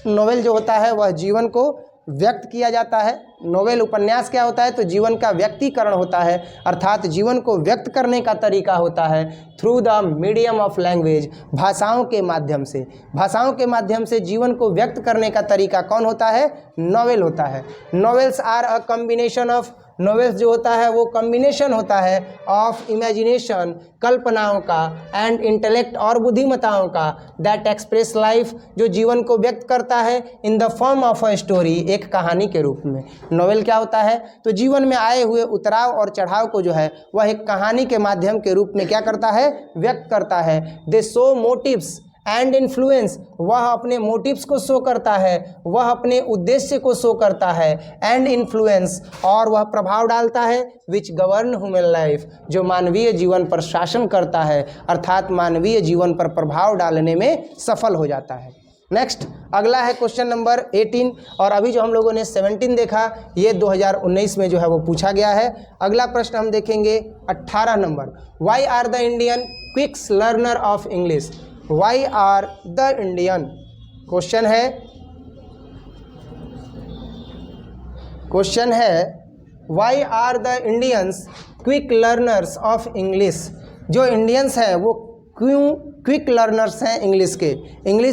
novel जो होता है वह जीवन को व्यक्त किया जाता है। नोवेल, उपन्यास क्या होता है, तो जीवन का व्यक्तिकरण होता है, अर्थात जीवन को व्यक्त करने का तरीका होता है through the medium of language, भाषाओं के माध्यम से। भाषाओं के माध्यम से जीवन को व्यक्त करने का तरीका कौन होता है, नोवेल होता है। Novels are a combination of, novels जो होता है वो कॉम्बिनेशन होता है ऑफ इमेजिनेशन, कल्पनाओं का, एंड इंटेलेक्ट और बुद्धिमताओं का, दैट एक्सप्रेस लाइफ, जो जीवन को व्यक्त करता है in the form of a story, एक कहानी के रूप में। नोवेल क्या होता है, तो जीवन में आए हुए उतराव और चढ़ाव को जो है वह एक कहानी के माध्यम के रूप में क्या करता है, व्यक्त करता है। They show motives and influence, वह अपने मोटिव्स को शो करता है, वह अपने उद्देश्य को शो करता है। एंड इन्फ्लुएंस, और वह प्रभाव डालता है, विच गवर्न ह्यूमन लाइफ, जो मानवीय जीवन पर शासन करता है, अर्थात मानवीय जीवन पर प्रभाव डालने में सफल हो जाता है। नेक्स्ट अगला है क्वेश्चन नंबर 18, और अभी जो हम लोगों ने 17 देखा ये 2019 में जो है वो पूछा गया है। अगला प्रश्न हम देखेंगे 18 number, why are the Indian quicks learner of English. Why are the Indian, question है why are the Indians quick learners of English. जो इंडियंस हैं वो क्यों क्विक लर्नर्स हैं इंग्लिश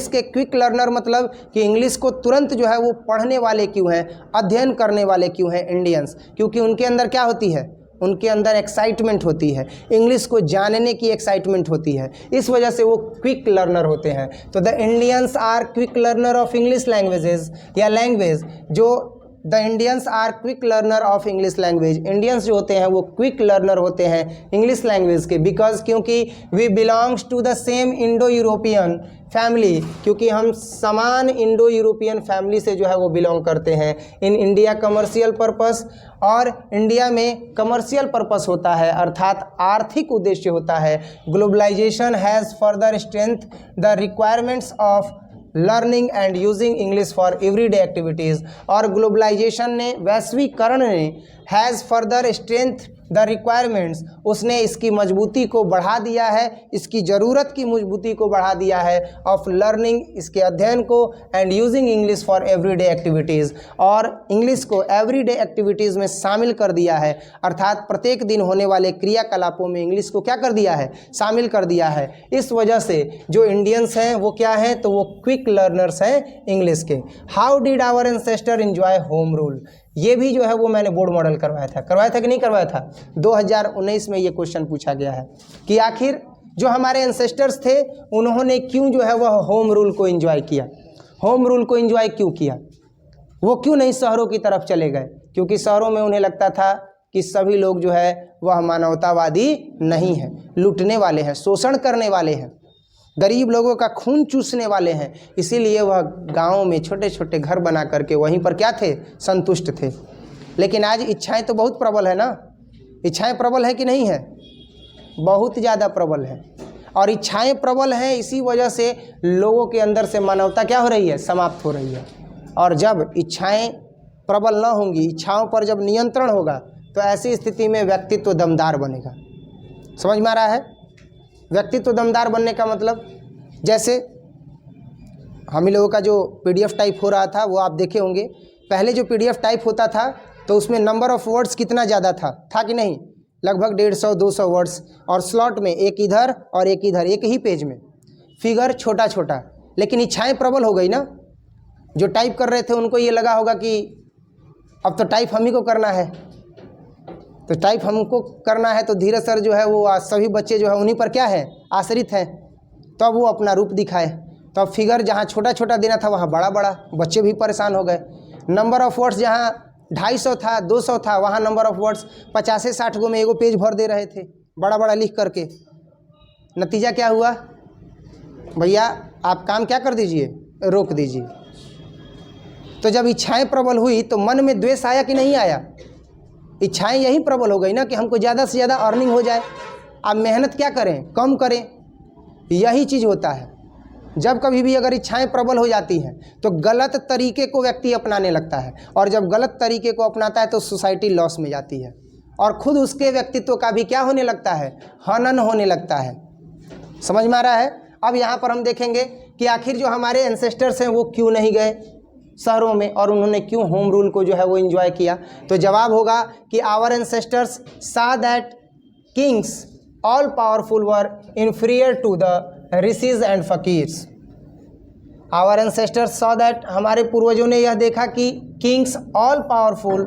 के क्विक लर्नर मतलब कि इंग्लिश को तुरंत जो है वो पढ़ने वाले क्यों हैं, अध्ययन करने वाले क्यों हैं इंडियंस, क्योंकि उनके अंदर क्या होती है, उनके अंदर एक्साइटमेंट होती है, इंग्लिश को जानने की एक्साइटमेंट होती है, इस वजह से वो क्विक लर्नर होते हैं। तो the Indians are quick learner of English languages या लैंग्वेज, जो the Indians are quick learner of English language, Indians जो होते हैं वो क्विक लर्नर होते हैं इंग्लिश लैंग्वेज के, बिकॉज क्योंकि we belongs to the same Indo European family, क्योंकि हम समान इंडो यूरोपियन फैमिली से जो है वो बिलोंग करते हैं। इन इंडिया कमर्शियल पर्पस, और इंडिया में कमर्शियल पर्पस होता है अर्थात आर्थिक उद्देश्य होता है। Globalisation has further strength the requirements of learning and using English for everyday activities, और ग्लोबलाइजेशन ने, वैश्वीकरण ने, has further strength the requirements, उसने इसकी मजबूती को बढ़ा दिया है, इसकी ज़रूरत की मजबूती को बढ़ा दिया है, ऑफ लर्निंग, इसके अध्ययन को, and using English for everyday activities, और इंग्लिश को एवरीडे एक्टिविटीज़ में शामिल कर दिया है, अर्थात प्रत्येक दिन होने वाले क्रियाकलापों में इंग्लिश को क्या कर दिया है, शामिल कर दिया है। इस वजह से जो इंडियंस हैं वो क्या हैं, तो वो क्विक लर्नर्स हैं इंग्लिश के। How did our ancestor enjoy home rule, ये भी जो है वो मैंने बोर्ड मॉडल करवाया था कि नहीं करवाया था, 2019 में ये क्वेश्चन पूछा गया है कि आखिर जो हमारे एंसेस्टर्स थे उन्होंने क्यों जो है वह होम रूल को एंजॉय किया, होम रूल को एंजॉय क्यों किया, वो क्यों नहीं शहरों की तरफ चले गए, क्योंकि शहरों में उन्हें लगता था कि सभी लोग जो है वह मानवतावादी नहीं हैं, लूटने वाले हैं, शोषण करने वाले हैं, गरीब लोगों का खून चूसने वाले हैं, इसीलिए वह गाँव में छोटे छोटे घर बना करके वहीं पर क्या थे, संतुष्ट थे। लेकिन आज इच्छाएं तो बहुत प्रबल है ना, इच्छाएं प्रबल है कि नहीं है, बहुत ज़्यादा प्रबल है, और इच्छाएं प्रबल हैं, इसी वजह से लोगों के अंदर से मानवता क्या हो रही है, समाप्त हो रही है। और जब इच्छाएं प्रबल ना होंगी, इच्छाओं पर जब नियंत्रण होगा, तो ऐसी स्थिति में व्यक्तित्व दमदार बनेगा। समझ में आ रहा है, व्यक्तित्व दमदार बनने का मतलब, जैसे हम लोगों का जो PDF टाइप हो रहा था वो आप देखे होंगे, पहले जो PDF टाइप होता था तो उसमें नंबर ऑफ़ वर्ड्स कितना ज़्यादा था कि नहीं, लगभग 150-200 वर्ड्स, और स्लॉट में एक इधर और एक इधर, एक ही पेज में, फिगर छोटा छोटा। लेकिन इच्छाएं प्रबल हो गई ना, जो टाइप कर रहे थे उनको ये लगा होगा कि अब तो टाइप हम ही को करना है, तो टाइप हमको करना है, तो धीरे सर जो है वो सभी बच्चे जो है उन्हीं पर क्या है, आश्रित हैं, तो अब वो अपना रूप दिखाए, तो अब फिगर जहाँ छोटा छोटा देना था वहाँ बड़ा बड़ा, बच्चे भी परेशान हो गए। नंबर ऑफ़ वर्ड्स जहाँ 250 था, 200 था, वहाँ नंबर ऑफ़ वर्ड्स 50-60 गो में एगो पेज भर दे रहे थे बड़ा बड़ा लिख करके। नतीजा क्या हुआ, भैया आप काम क्या कर दीजिए, रोक दीजिए। तो जब इच्छाएं प्रबल हुई तो मन में द्वेष आया कि नहीं आया, इच्छाएं यही प्रबल हो गई ना कि हमको ज़्यादा से ज़्यादा अर्निंग हो जाए, अब मेहनत क्या करें, कम करें, यही चीज़ होता है। जब कभी भी अगर इच्छाएं प्रबल हो जाती हैं तो गलत तरीके को व्यक्ति अपनाने लगता है, और जब गलत तरीके को अपनाता है तो सोसाइटी लॉस में जाती है, और खुद उसके व्यक्तित्व का भी क्या होने लगता है, हनन होने लगता है। समझ में आ रहा है। अब यहाँ पर हम देखेंगे कि आखिर जो हमारे एंसेस्टर्स हैं वो क्यों नहीं गए शहरों में, और उन्होंने क्यों होम रूल को जो है वो एंजॉय किया। तो जवाब होगा कि our ancestors saw that kings all powerful were inferior to the rishis and fakirs. Our ancestors saw that, हमारे पूर्वजों ने यह देखा कि किंग्स ऑल पावरफुल,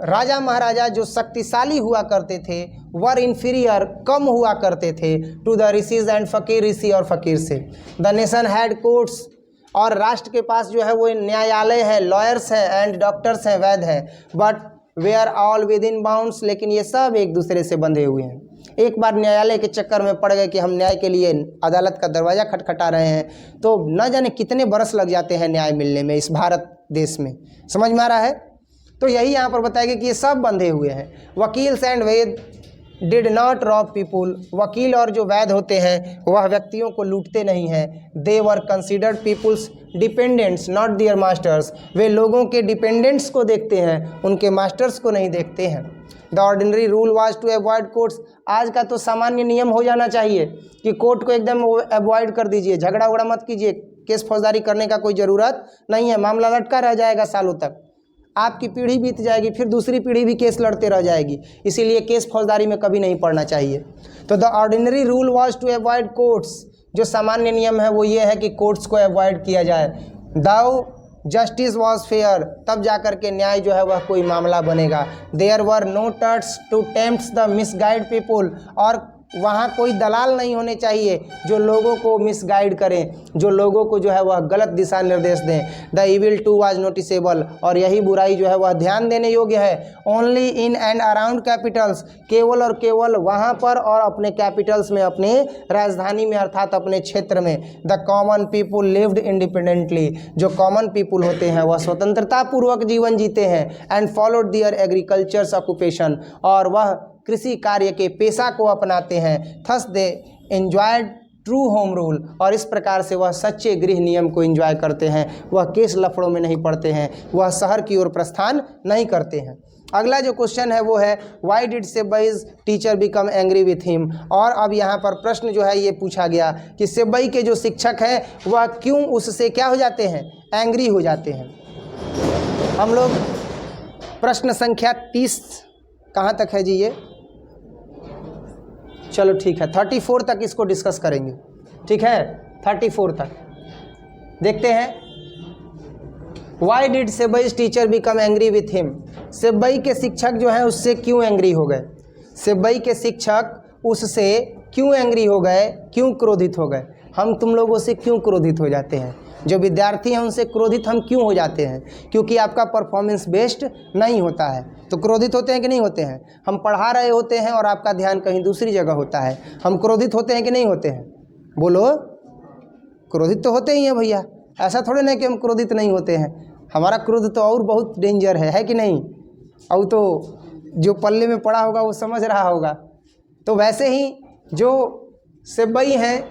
राजा महाराजा जो शक्तिशाली हुआ करते थे, वर इन्फीरियर, कम हुआ करते थे, टू द ऋषिज एंड फकीर, ऋषि और फकीर से। द नेशन हैड कोर्ट्स, और राष्ट्र के पास जो है वो न्यायालय है, लॉयर्स हैं एंड डॉक्टर्स हैं, वैद्य हैं, but were all within bounds, लेकिन ये सब एक दूसरे से बंधे हुए हैं। एक बार न्यायालय के चक्कर में पड़ गए कि हम न्याय के लिए अदालत का दरवाज़ा खटखटा रहे हैं तो न जाने कितने बरस लग जाते हैं न्याय मिलने में इस भारत देश में। समझ में आ रहा है? तो यही यहाँ पर बताया गया कि ये सब बंधे हुए हैं। Vakils and vaids did not rob people, वकील और जो वैद होते हैं वह व्यक्तियों को लूटते नहीं हैं। They were considered peoples dependents not their masters, वे लोगों के डिपेंडेंट्स को देखते हैं, उनके मास्टर्स को नहीं देखते हैं। The ordinary rule was to avoid courts, आज का तो सामान्य नियम हो जाना चाहिए कि कोर्ट को एकदम अवॉइड कर दीजिए, झगड़ा उगड़ा मत कीजिए, केस फौजदारी करने का कोई ज़रूरत नहीं है, मामला लटका रह जाएगा सालों तक, आपकी पीढ़ी बीत जाएगी, फिर दूसरी पीढ़ी भी केस लड़ते रह जाएगी, इसीलिए केस फौजदारी में कभी नहीं पड़ना चाहिए। तो the ordinary rule was to avoid courts, जो सामान्य नियम है वो ये है कि कोर्ट्स को अवॉइड किया जाए। दाउ जस्टिस वॉज फेयर, तब जाकर के न्याय जो है वह कोई मामला बनेगा। There were no touts to tempt the misguide people, और वहाँ कोई दलाल नहीं होने चाहिए जो लोगों को मिसगाइड करें, जो लोगों को जो है वह गलत दिशा निर्देश दें। The evil too was noticeable, और यही बुराई जो है वह ध्यान देने योग्य है। Only in and around Capitals, केवल और केवल वहाँ पर और अपने कैपिटल्स में, अपने राजधानी में अर्थात अपने क्षेत्र में। The common people lived independently, जो कॉमन पीपुल होते हैं वह स्वतंत्रता पूर्वक जीवन जीते हैं। And followed their agricultures occupation, और वह कृषि कार्य के पेशा को अपनाते हैं। Thus they enjoyed true home rule, और इस प्रकार से वह सच्चे गृह नियम को एंजॉय करते हैं, वह केस लफड़ों में नहीं पड़ते हैं, वह शहर की ओर प्रस्थान नहीं करते हैं। अगला जो क्वेश्चन है वो है why did Sebai's teacher become angry with him, और अब यहाँ पर प्रश्न जो है ये पूछा गया कि सेबई के जो शिक्षक हैं वह क्यों उससे क्या हो जाते हैं, एंग्री हो जाते हैं। हम लोग प्रश्न संख्या 30 कहाँ तक है जी, ये चलो ठीक है 34 तक इसको डिस्कस करेंगे, ठीक है 34 तक देखते हैं। Why did Sebai's teacher become angry with him, Sebai के शिक्षक जो हैं उससे क्यों एंग्री हो गए, सेबई के शिक्षक उससे क्यों एंग्री हो गए, क्यों क्रोधित हो गए। हम तुम लोगों से क्यों क्रोधित हो जाते हैं, जो विद्यार्थी हैं उनसे क्रोधित हम क्यों हो जाते हैं, क्योंकि आपका परफॉर्मेंस बेस्ड नहीं होता है तो क्रोधित होते हैं कि नहीं होते हैं। हम पढ़ा रहे होते हैं और आपका ध्यान कहीं दूसरी जगह होता है, हम क्रोधित होते हैं कि नहीं होते हैं, बोलो। क्रोधित तो होते ही हैं भैया, ऐसा थोड़े नहीं कि हम क्रोधित नहीं होते हैं, हमारा क्रोध तो और बहुत डेंजर है कि नहीं। और तो जो पल्ले में पड़ा होगा वो समझ रहा होगा। तो वैसे ही जो सेबई हैं,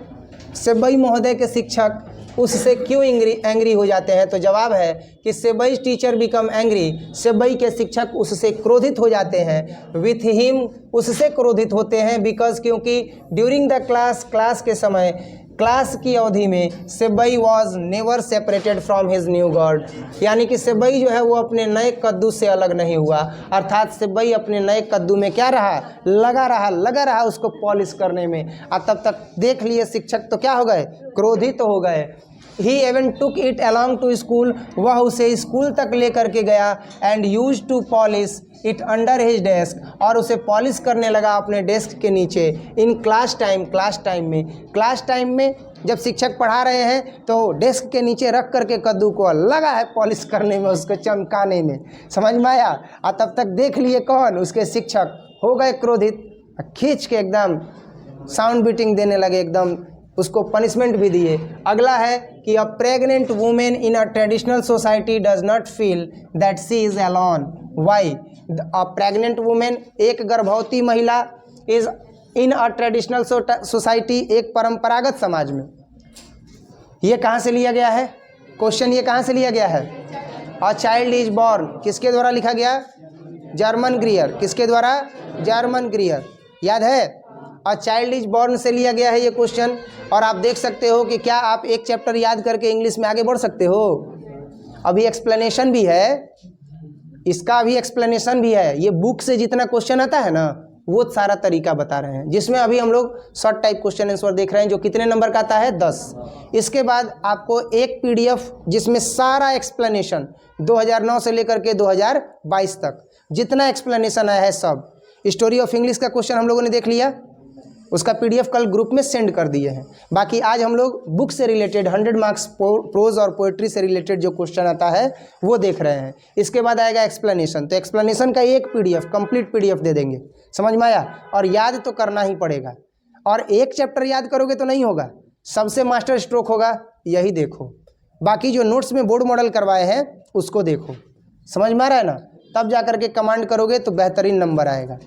सेबई महोदय के शिक्षक उससे क्यों एंग्री हो जाते हैं, तो जवाब है कि सेबई टीचर बिकम एंग्री, सेबई के शिक्षक उससे क्रोधित हो जाते हैं। विथ हिम, उससे क्रोधित होते हैं, बिकॉज क्योंकि ड्यूरिंग द क्लास के समय, क्लास की अवधि में Sebai was never separated from his new god, यानी कि सेबई जो है वो अपने नए कद्दू से अलग नहीं हुआ, अर्थात सेबई अपने नए कद्दू में क्या रहा, लगा रहा उसको पॉलिश करने में। और तब तक देख लिए शिक्षक तो क्या हो गए, क्रोधित तो हो गए। He even took it along to school, वह उसे स्कूल तक लेकर के गया। And used to polish it under his desk, और उसे पॉलिश करने लगा अपने डेस्क के नीचे। इन क्लास टाइम में जब शिक्षक पढ़ा रहे हैं तो डेस्क के नीचे रख करके कद्दू को लगा है पॉलिश करने में, उसको चमकाने में। समझ में आया। और तब तक देख लिए कौन, उसके शिक्षक हो गए क्रोधित, खींच के एकदम साउंड बीटिंग देने लगे, एकदम उसको पनिशमेंट भी दिए। अगला है कि a pregnant women in a traditional society does not feel that she is alone. Why? A pregnant women, एक गर्भवती महिला, is in a traditional society, एक परंपरागत समाज में। ये कहाँ से लिया गया है क्वेश्चन, ये कहाँ से लिया गया है। अ चाइल्ड इज बॉर्न किसके द्वारा लिखा गया, जर्मन ग्रियर, किसके द्वारा, जर्मन ग्रियर, याद है। अ चाइल्ड इज बॉर्न से लिया गया है ये क्वेश्चन। और आप देख सकते हो कि क्या आप एक चैप्टर याद करके इंग्लिश में आगे बढ़ सकते हो। अभी एक्सप्लेनेशन भी है, इसका अभी एक्सप्लेनेशन भी है। ये बुक से जितना क्वेश्चन आता है ना वो सारा तरीका बता रहे हैं, जिसमें अभी हम लोग शॉर्ट टाइप क्वेश्चन आंसर देख रहे हैं, जो कितने नंबर का आता है, 10। इसके बाद आपको एक पीडीएफ जिसमें सारा एक्सप्लेनेशन 2009 से लेकर के 2022 तक जितना एक्सप्लेनेशन आया है सब। स्टोरी ऑफ इंग्लिश का क्वेश्चन हम लोगों ने देख लिया, उसका PDF कल ग्रुप में सेंड कर दिए हैं। बाकी आज हम लोग बुक से रिलेटेड 100 मार्क्स प्रोज और पोएट्री से रिलेटेड जो क्वेश्चन आता है वो देख रहे हैं। इसके बाद आएगा एक्सप्लेनेशन, तो एक्सप्लेनेशन का एक PDF कंप्लीट PDF दे देंगे, समझ में आया। और याद तो करना ही पड़ेगा, और एक चैप्टर याद करोगे तो नहीं होगा, सबसे मास्टर स्ट्रोक होगा यही देखो। बाकी जो नोट्स में बोर्ड मॉडल करवाए हैं उसको देखो, समझ में आ रहा है ना, तब जा कर के कमांड करोगे तो बेहतरीन नंबर आएगा।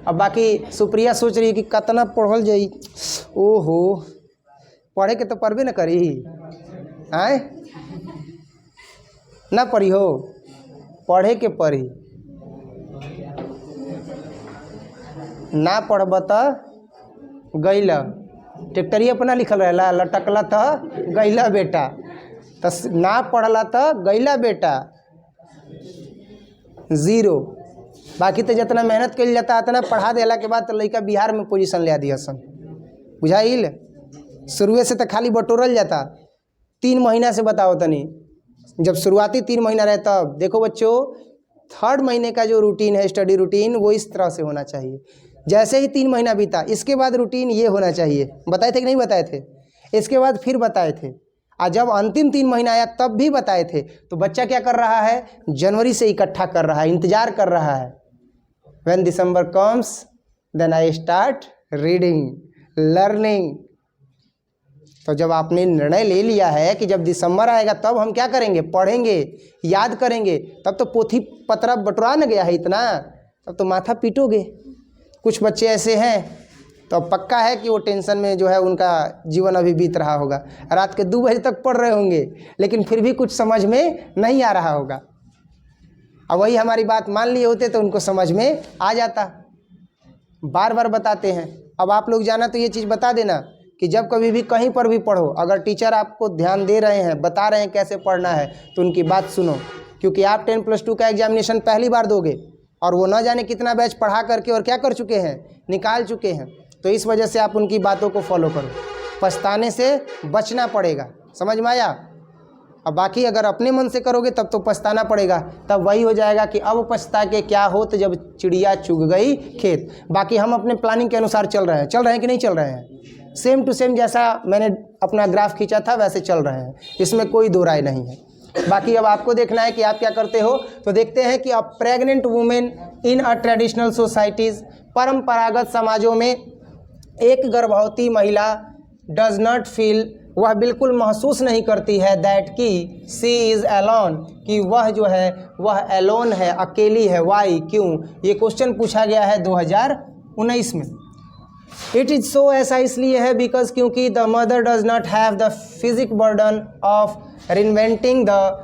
अब बाकी सुप्रिया सोच रही है कि कितना पढ़ल जाई, ओहो पढ़े के तो पढ़बे न करी, आए ना पढ़ी हो, पढ़े के पढ़ी, ना पढ़ब तो गैला, ट्रैक्टरी अपना लिखल रहेला, लटकला तो गैला बेटा, तो ना पढ़ला तो गैला बेटा, 0। बाकी तो जितना मेहनत कल जाता उतना पढ़ा देला के बाद तो लड़का बिहार में पोजीशन ले दिया सन, बुझाइल। शुरुए से तो खाली बटोरल जाता, 3 महीना से बताओ तनी, जब शुरुआती 3 महीना रहे तब देखो बच्चों, 3rd महीने का जो रूटीन है स्टडी रूटीन वो इस तरह से होना चाहिए। जैसे ही 3 महीना बीता इसके बाद रूटीन ये होना चाहिए, बताए थे कि नहीं बताए थे, इसके बाद फिर बताए थे, और जब अंतिम 3 महीना आया तब भी बताए थे। तो बच्चा क्या कर रहा है, जनवरी से इकट्ठा कर रहा है, इंतजार कर रहा है। When December comes, then I start reading, learning। तो जब आपने निर्णय ले लिया है कि जब दिसंबर आएगा तब हम क्या करेंगे, पढ़ेंगे, याद करेंगे, तब तो पोथी पत्रा बटुरा न गया है इतना, तब तो माथा पीटोगे। कुछ बच्चे ऐसे हैं तो पक्का है कि वो टेंशन में जो है उनका जीवन अभी बीत रहा होगा, रात के 2 बजे तक पढ़ रहे होंगे, लेकिन फिर भी कुछ समझ में नहीं आ रहा होगा। अब वही हमारी बात मान लिए होते तो उनको समझ में आ जाता। बार बार बताते हैं। अब आप लोग जाना तो ये चीज़ बता देना कि जब कभी भी कहीं पर भी पढ़ो, अगर टीचर आपको ध्यान दे रहे हैं, बता रहे हैं कैसे पढ़ना है, तो उनकी बात सुनो, क्योंकि आप 10+2 का एग्जामिनेशन पहली बार दोगे और वो न जाने कितना बैच पढ़ा करके और क्या कर चुके हैं, निकाल चुके हैं। तो इस वजह से आप उनकी बातों को फॉलो करो, पछताने से बचना पड़ेगा, समझ में आया। अब बाकी अगर अपने मन से करोगे तब तो पछताना पड़ेगा, तब वही हो जाएगा कि अब पछता के क्या हो, तो जब चिड़िया चुग गई खेत। बाकी हम अपने प्लानिंग के अनुसार चल रहे हैं कि नहीं चल रहे हैं, सेम टू सेम जैसा मैंने अपना ग्राफ खींचा था वैसे चल रहे हैं, इसमें कोई दो राय नहीं है। बाकी अब आपको देखना है कि आप क्या करते हो। तो देखते हैं कि a pregnant women in a traditional societies, परंपरागत समाजों में एक गर्भवती महिला डज नॉट फील, वह बिल्कुल महसूस नहीं करती है, दैट कि सी इज़ एलोन, कि वह जो है वह एलोन है, अकेली है। वाई, क्यों? ये क्वेश्चन पूछा गया है 2019 में। इट इज़ सो, ऐसा इसलिए है बिकॉज क्योंकि the mother does not have the physical burden of reinventing the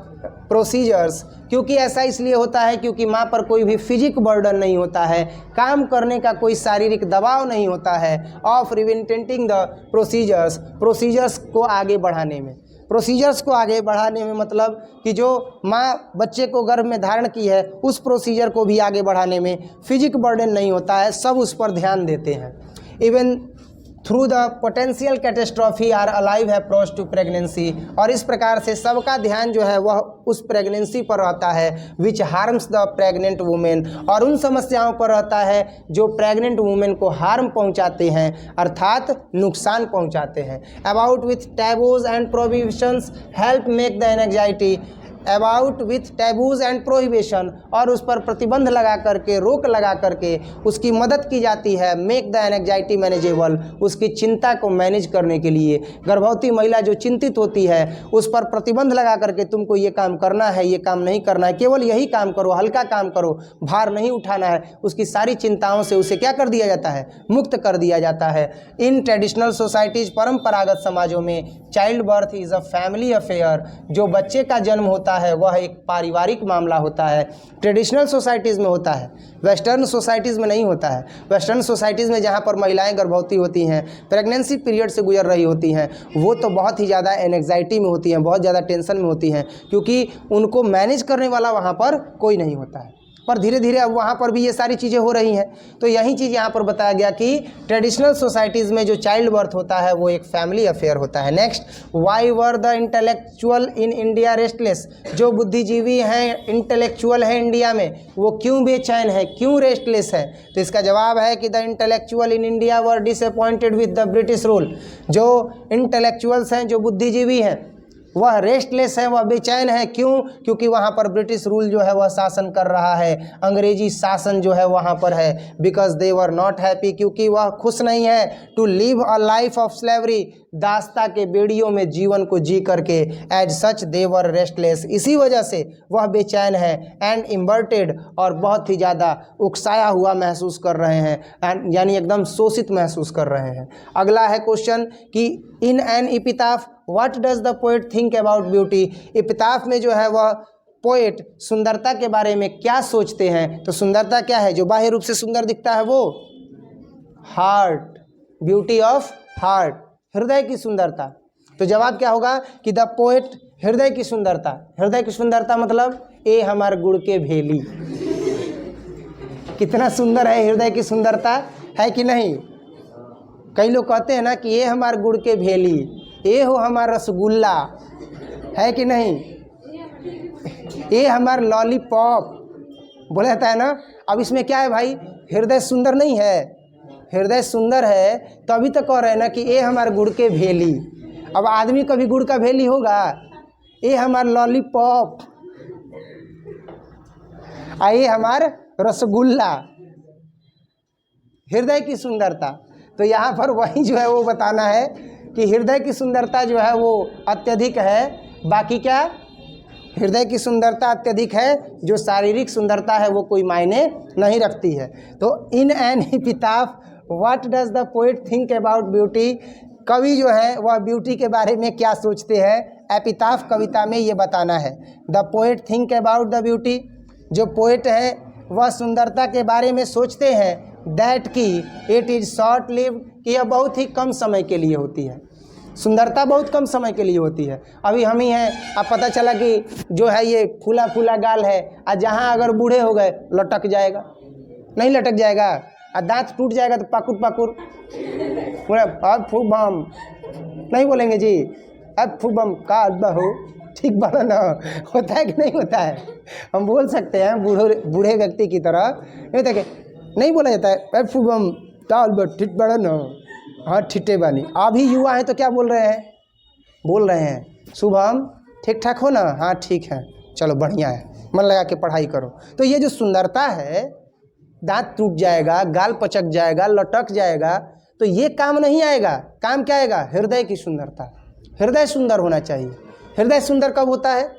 procedures, क्योंकि ऐसा इसलिए होता है क्योंकि माँ पर कोई भी फिजिक बर्डन नहीं होता है, काम करने का कोई शारीरिक दबाव नहीं होता है, ऑफ रिवेंटेंटिंग द प्रोसीजर्स, प्रोसीजर्स को आगे बढ़ाने में। प्रोसीजर्स को आगे बढ़ाने में मतलब कि जो माँ बच्चे को गर्भ में धारण की है उस प्रोसीजर को भी आगे बढ़ाने में फिजिक बर्डन नहीं होता है, सब उस पर ध्यान देते हैं। Even through the potential catastrophe are alive है अप्रोच टू प्रेगनेंसी, और इस प्रकार से सबका ध्यान जो है वह उस प्रेगनेंसी पर रहता है विच हार्म्स द प्रेग्नेंट वुमेन, और उन समस्याओं पर रहता है जो प्रेग्नेंट वुमेन को हार्म पहुंचाते हैं, अर्थात नुकसान पहुंचाते हैं। About with taboos and prohibitions help make the anxiety, about with taboos and prohibition, और उस पर प्रतिबंध लगा करके, रोक लगा करके उसकी मदद की जाती है। मेक द एंजाइटी मैनेजेबल, उसकी चिंता को मैनेज करने के लिए। गर्भवती महिला जो चिंतित होती है उस पर प्रतिबंध लगा करके तुमको ये काम करना है, ये काम नहीं करना है, केवल यही काम करो, हल्का काम करो, भार नहीं उठाना है, उसकी सारी चिंताओं से उसे क्या कर दिया जाता है, मुक्त कर दिया जाता है। इन ट्रेडिशनल सोसाइटीज़, परंपरागत समाजों में child birth is a family affair, जो बच्चे का जन्म होता है वह एक पारिवारिक मामला होता है। ट्रेडिशनल सोसाइटीज़ में होता है, वेस्टर्न सोसाइटीज़ में नहीं होता है। वेस्टर्न सोसाइटीज़ में जहाँ पर महिलाएं गर्भवती होती हैं, प्रेगनेंसी पीरियड से गुजर रही होती हैं, वो तो बहुत ही ज़्यादा एंजाइटी में होती हैं, बहुत ज़्यादा टेंशन में होती हैं, क्योंकि उनको मैनेज करने वाला वहाँ पर कोई नहीं होता है। पर धीरे धीरे अब वहाँ पर भी ये सारी चीज़ें हो रही हैं। तो यही चीज़ यहाँ पर बताया गया कि ट्रेडिशनल सोसाइटीज़ में जो चाइल्ड बर्थ होता है वो एक फैमिली अफेयर होता है। Next, why were the intellectual in India restless, जो बुद्धिजीवी हैं, इंटेलेक्चुअल हैं इंडिया में, वो क्यों बेचैन है, क्यों रेस्टलेस है? तो इसका जवाब है कि the intellectual in India were disappointed with the British rule, जो इंटेलेक्चुअल्स हैं, जो बुद्धिजीवी हैं, वह रेस्टलेस है, वह बेचैन है। क्यों? क्योंकि वहाँ पर ब्रिटिश रूल जो है वह शासन कर रहा है, अंग्रेजी शासन जो है वहाँ पर है। Because they were not happy, क्योंकि वह खुश नहीं है। To live a life of slavery, दास्ता के बेड़ियों में जीवन को जी करके। एज सच दे वर रेस्टलेस, इसी वजह से वह बेचैन है। एंड इम्बर्टेड, और बहुत ही ज़्यादा उकसाया हुआ महसूस कर रहे हैं, एंड यानी एकदम शोषित महसूस कर रहे हैं। अगला है क्वेश्चन कि in an epitaph what does the poet think about beauty, epitaph में जो है वह पोएट सुंदरता के बारे में क्या सोचते हैं? तो सुंदरता क्या है? जो बाह्य रूप से सुंदर दिखता है वो हार्ट, ब्यूटी ऑफ हार्ट, हृदय की सुंदरता। तो जवाब क्या होगा कि द पोएट, हृदय की सुंदरता। हृदय की सुंदरता मतलब ए हमार गुड़ के भेली, कितना सुंदर है हृदय की सुंदरता, है कि नहीं? कई लोग कहते हैं ना कि ये हमार गुड़ के भेली, ये हो हमारा रसगुल्ला, है कि नहीं? ये हमार लॉलीपॉप बोला जाता है ना। अब इसमें क्या है भाई? हृदय सुंदर नहीं है? हृदय सुंदर है तभी तो कह रहे हैं ना कि ये हमार गुड़ के भेली। अब आदमी कभी गुड़ का भेली होगा? ये हमार लॉलीपॉप, ये हमार रसगुल्ला, हृदय की सुंदरता। तो यहाँ पर वही जो है वो बताना है कि हृदय की सुंदरता जो है वो अत्यधिक है। बाकी क्या? हृदय की सुंदरता अत्यधिक है, जो शारीरिक सुंदरता है वो कोई मायने नहीं रखती है। तो in an epitaph what does the poet think about beauty, कवि जो है वह ब्यूटी के बारे में क्या सोचते हैं? एपिटाफ कविता में ये बताना है। The poet think about the beauty, जो पोएट है वह सुंदरता के बारे में सोचते हैं। दैट की इट इज़ शॉर्ट लिव्ड, कि यह बहुत ही कम समय के लिए होती है। सुंदरता बहुत कम समय के लिए होती है। अभी हम ही हैं, अब पता चला कि जो है ये फूला फूला गाल है, और जहाँ अगर बूढ़े हो गए लटक जाएगा, नहीं लटक जाएगा, और दांत टूट जाएगा तो पाकुर पाकुर पूरा अब खूब हम नहीं बोलेंगे जी, अब खूब हम का बहू ठीक बना ना, होता है कि नहीं होता है? हम बोल सकते हैं बूढ़े व्यक्ति की तरह, नहीं होता कि नहीं बोला जाता है अब खूब हम का ठीक बड़ा ना, हाँ ठिट्टे बानी। अभी युवा हैं तो क्या बोल रहे हैं? बोल रहे हैं शुभम ठीक ठाक हो ना? हाँ ठीक है, चलो बढ़िया है, मन लगा के पढ़ाई करो। तो ये जो सुंदरता है, दांत टूट जाएगा, गाल पचक जाएगा, लटक जाएगा, तो ये काम नहीं आएगा। काम क्या आएगा? हृदय की सुंदरता। हृदय सुंदर होना चाहिए। हृदय सुंदर कब होता है?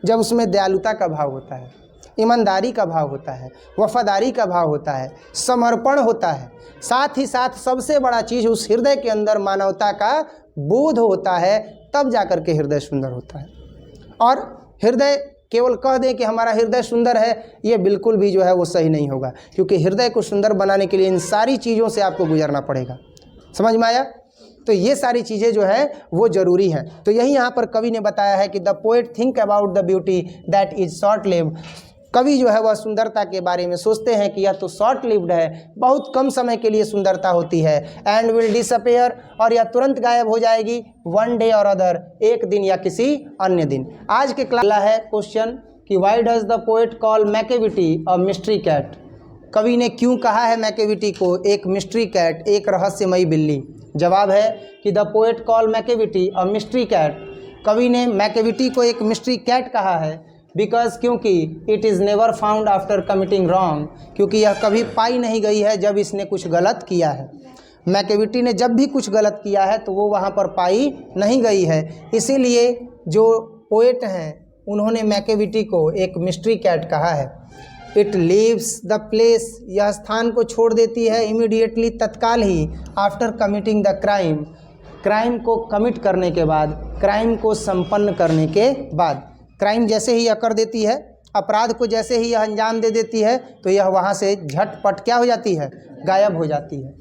जब उसमें दयालुता का भाव होता है, ईमानदारी का भाव होता है, वफादारी का भाव होता है, समर्पण होता है। साथ ही साथ सबसे बड़ा चीज़ उस हृदय के अंदर मानवता का बोध होता है, तब जाकर के हृदय सुंदर होता है। और हृदय केवल कह दें कि हमारा हृदय सुंदर है, ये बिल्कुल भी जो है वो सही नहीं होगा, क्योंकि हृदय को सुंदर बनाने के लिए इन सारी चीज़ों से आपको गुजरना पड़ेगा। समझ में आया? तो ये सारी चीज़ें जो है वो ज़रूरी हैं। तो यही यहाँ पर कवि ने बताया है कि the poet think about the beauty that is short lived. कवि जो है वह सुंदरता के बारे में सोचते हैं कि यह तो शॉर्ट लिव्ड है, बहुत कम समय के लिए सुंदरता होती है। एंड विल डिसअपेयर, और यह तुरंत गायब हो जाएगी। वन डे और अदर, एक दिन या किसी अन्य दिन। आज के क्लास है क्वेश्चन कि why does the poet call Macavity a mystery cat, कवि ने क्यों कहा है मैकेविटी को एक मिस्ट्री कैट, एक रहस्यमयी बिल्ली? जवाब है कि the poet call Macavity a mystery cat, कवि ने मैकेविटी को एक मिस्ट्री कैट कहा है। बिकॉज, क्योंकि it is never found after committing wrong, क्योंकि यह कभी पाई नहीं गई है जब इसने कुछ गलत किया है। मैकेविटी ने जब भी कुछ गलत किया है तो वो वहाँ पर पाई नहीं गई है। इसीलिए जो पोएट हैं उन्होंने मैकेविटी को एक मिस्ट्री कैट कहा है। इट लीव्स द प्लेस, यह स्थान को छोड़ देती है इमीडिएटली, तत्काल ही, after committing the crime, crime को कमिट करने के बाद, क्राइम को संपन्न करने के बाद। क्राइम जैसे ही यह कर देती है, अपराध को जैसे ही यह अंजाम दे देती है, तो यह वहाँ से झटपट क्या हो जाती है? गायब हो जाती है।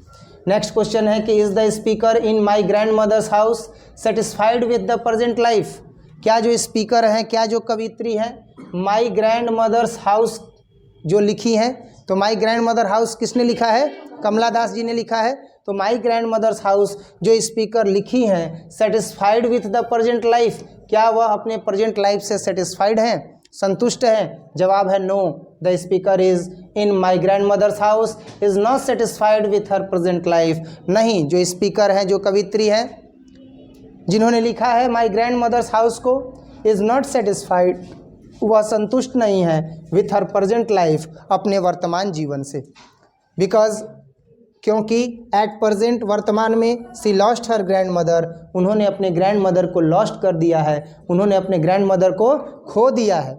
नेक्स्ट क्वेश्चन है कि is the speaker in my grandmother's house satisfied with the present life, क्या जो स्पीकर हैं, क्या जो कवित्री हैं, माई ग्रैंड मदर्स हाउस जो लिखी हैं। तो माई ग्रैंड मदर हाउस किसने लिखा है? कमला दास जी ने लिखा है। तो माई ग्रैंड मदर्स हाउस जो स्पीकर लिखी हैं, satisfied with the present life, क्या वह अपने प्रेजेंट लाइफ से सेटिस्फाइड हैं, संतुष्ट हैं? जवाब है no, the speaker is in my grandmother's house is not satisfied with her present life. नहीं, जो स्पीकर हैं, जो कवित्री हैं, जिन्होंने लिखा है माई ग्रैंड मदर्स हाउस को, इज़ नॉट सेटिस्फाइड, वह संतुष्ट नहीं है विथ हर प्रेजेंट लाइफ, अपने वर्तमान जीवन से। बिकॉज क्योंकि एट प्रेजेंट, वर्तमान में, सी लॉस्ट हर ग्रैंड मदर, उन्होंने अपने ग्रैंड मदर को लॉस्ट कर दिया है, उन्होंने अपने ग्रैंड मदर को खो दिया है।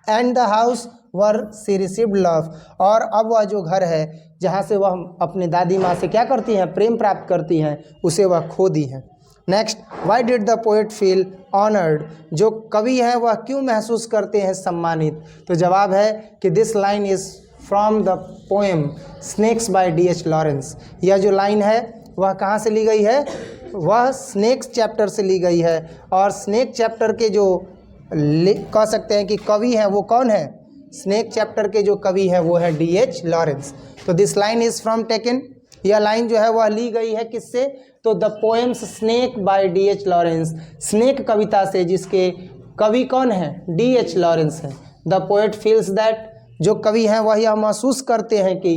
And the house where she received love, और अब वह जो घर है जहाँ से वह अपने दादी माँ से क्या करती हैं, प्रेम प्राप्त करती हैं, उसे वह खो दी है। Next, Y did the poet feel honoured, जो कवि है वह क्यों महसूस करते हैं सम्मानित? तो जवाब है कि this line is from the poem snakes by D.H. Lawrence. यह जो लाइन है वह कहाँ से ली गई है? वह स्नेक्स चैप्टर से ली गई है। और स्नेक चैप्टर के जो कह सकते हैं कि कवि हैं वो कौन है? स्नेक चैप्टर के जो कवि हैं वो है D.H. लॉरेंस। तो this line is from taken, यह लाइन जो है वह ली गई है किससे? तो the poems snake by D.H. Lawrence, snake कविता से, जिसके कवि कौन है? D.H. लॉरेंस है। द पोएट फील्स दैट, जो कवि हैं वह यह महसूस करते हैं कि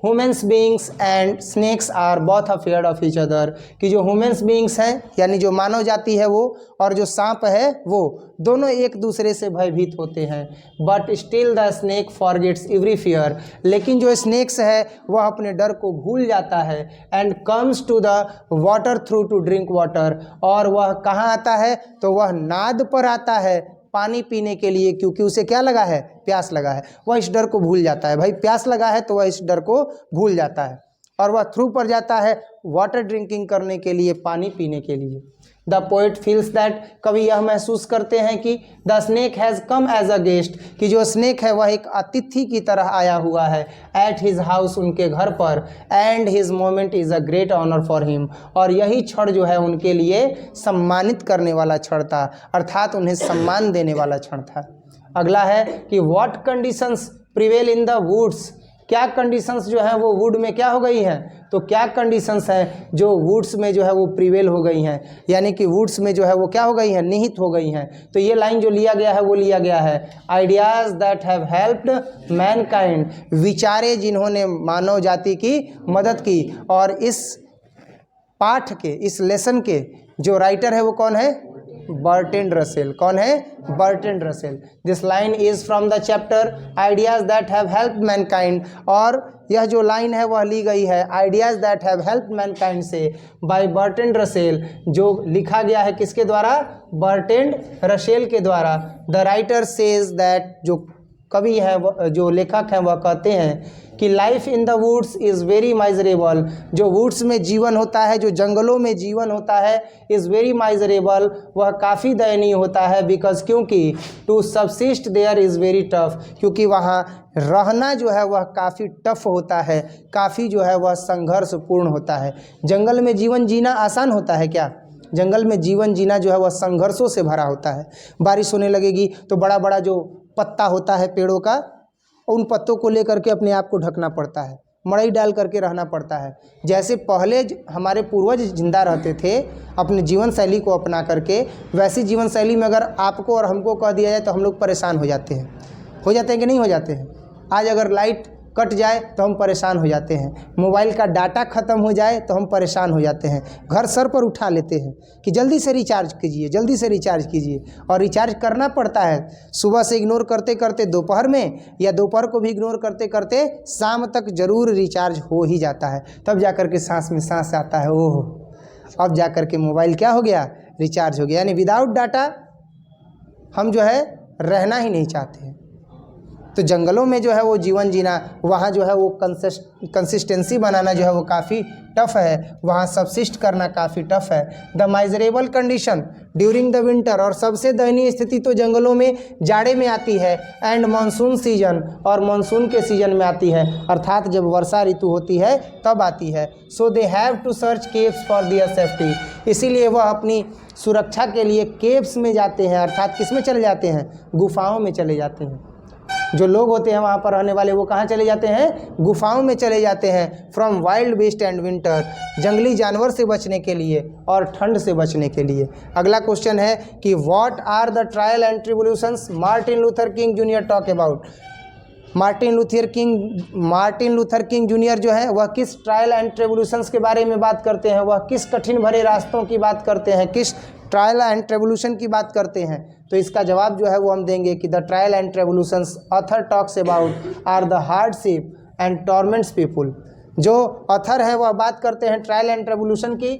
humans beings and snakes are both afraid of each other, कि जो ह्यूमन्स बीइंग्स हैं यानी जो मानव जाति है वो, और जो सांप है वो, दोनों एक दूसरे से भयभीत होते हैं। But still the snake forgets every fear, लेकिन जो स्नेक्स है वह अपने डर को भूल जाता है। And comes to the water through to drink water, और वह कहाँ आता है? तो वह नाद पर आता है पानी पीने के लिए, क्योंकि उसे क्या लगा है? प्यास लगा है। वह इस डर को भूल जाता है, भाई प्यास लगा है तो वह इस डर को भूल जाता है, और वह थ्रू पर जाता है वाटर ड्रिंकिंग करने के लिए, पानी पीने के लिए। द पोएट फील्स दैट, कवि यह महसूस करते हैं कि the snake has come as a guest, कि जो स्नेक है वह एक अतिथि की तरह आया हुआ है एट हिज हाउस, उनके घर पर। And his moment is a great honour for him, और यही क्षण जो है उनके लिए सम्मानित करने वाला क्षण था, अर्थात उन्हें सम्मान देने वाला क्षण था। अगला है कि what conditions prevail in the woods, क्या कंडीशंस जो है वो वुड में क्या हो गई हैं? तो क्या कंडीशंस हैं जो वुड्स में जो है वो प्रिवेल हो गई हैं, यानी कि वुड्स में जो है वो क्या हो गई हैं? निहित हो गई हैं। तो ये लाइन जो लिया गया है वो लिया गया है ideas that have helped Mankind, विचारे जिन्होंने मानव जाति की मदद की। और इस पाठ के, इस लेसन के जो राइटर है वो कौन है? Bertrand Russell. कौन है? Bertrand Russell. This line is from the chapter ideas that have helped Mankind, और यह जो लाइन है वह ली गई है ideas that have helped Mankind से बाय बर्ट्रैंड रसेल, जो लिखा गया है किसके द्वारा? बर्ट्रैंड रसेल के द्वारा। द राइटर सेज दैट, जो कवि है, जो लेखक हैं वह कहते हैं कि life in the woods is very miserable, जो वुड्स में जीवन होता है, जो जंगलों में जीवन होता है, इज़ वेरी माइजरेबल, वह काफ़ी दयनीय होता है। बिकॉज, क्योंकि to subsist there is very tough, क्योंकि वहाँ रहना जो है वह काफ़ी टफ होता है, काफ़ी जो है वह संघर्षपूर्ण होता है। जंगल में जीवन जीना आसान होता है क्या? जंगल में जीवन जीना जो है वह संघर्षों से भरा होता है। बारिश होने लगेगी तो बड़ा बड़ा जो पत्ता होता है पेड़ों का, उन पत्तों को लेकर के अपने आप को ढकना पड़ता है, मड़ई डाल करके रहना पड़ता है। जैसे पहले हमारे पूर्वज जिंदा रहते थे अपने जीवन शैली को अपना करके, वैसी जीवन शैली में अगर आपको और हमको कह दिया जाए तो हम लोग परेशान हो जाते हैं। हो जाते हैं कि नहीं हो जाते हैं? आज अगर लाइट कट जाए तो हम परेशान हो जाते हैं, मोबाइल का डाटा ख़त्म हो जाए तो हम परेशान हो जाते हैं, घर सर पर उठा लेते हैं कि जल्दी से रिचार्ज कीजिए, जल्दी से रिचार्ज कीजिए। और रिचार्ज करना पड़ता है, सुबह से इग्नोर करते करते दोपहर में, या दोपहर को भी इग्नोर करते करते शाम तक ज़रूर रिचार्ज हो ही जाता है। तब जा कर के सांस में सांस आता है, ओह अब जा कर के मोबाइल क्या हो गया? रिचार्ज हो गया। यानी विदाउट डाटा हम जो है रहना ही नहीं चाहते हैं। तो जंगलों में जो है वो जीवन जीना, वहाँ जो है वो कंसिस्टेंसी बनाना जो है वो काफ़ी टफ है, वहाँ सबसिस्ट करना काफ़ी टफ है। The miserable condition during the winter, और सबसे दयनीय स्थिति तो जंगलों में जाड़े में आती है। एंड मानसून सीजन, और मानसून के सीजन में आती है, अर्थात जब वर्षा ऋतु होती है तब आती है। So they have to search caves for their safety, इसीलिए वह अपनी सुरक्षा के लिए केव्स में जाते हैं, अर्थात किस में चले जाते हैं? गुफाओं में चले जाते हैं। जो लोग होते हैं वहाँ पर रहने वाले वो कहाँ चले जाते हैं, गुफाओं में चले जाते हैं। From wild beast and winter, जंगली जानवर से बचने के लिए और ठंड से बचने के लिए। अगला क्वेश्चन है कि what are the trial and tribulations Martin Luther King Junior talk about. Martin Luther King Junior जो है वह किस ट्रायल एंड ट्रिब्यूलेशंस के बारे में बात करते हैं, वह किस कठिन भरे रास्तों की बात करते हैं, किस ट्रायल एंड ट्रिब्यूलेशन की बात करते हैं। तो इसका जवाब जो है वो हम देंगे कि the trial and tribulations author talks about are the hardship and torments people. जो ऑथर है वह बात करते हैं ट्रायल एंड ट्रिब्यूलेशन की,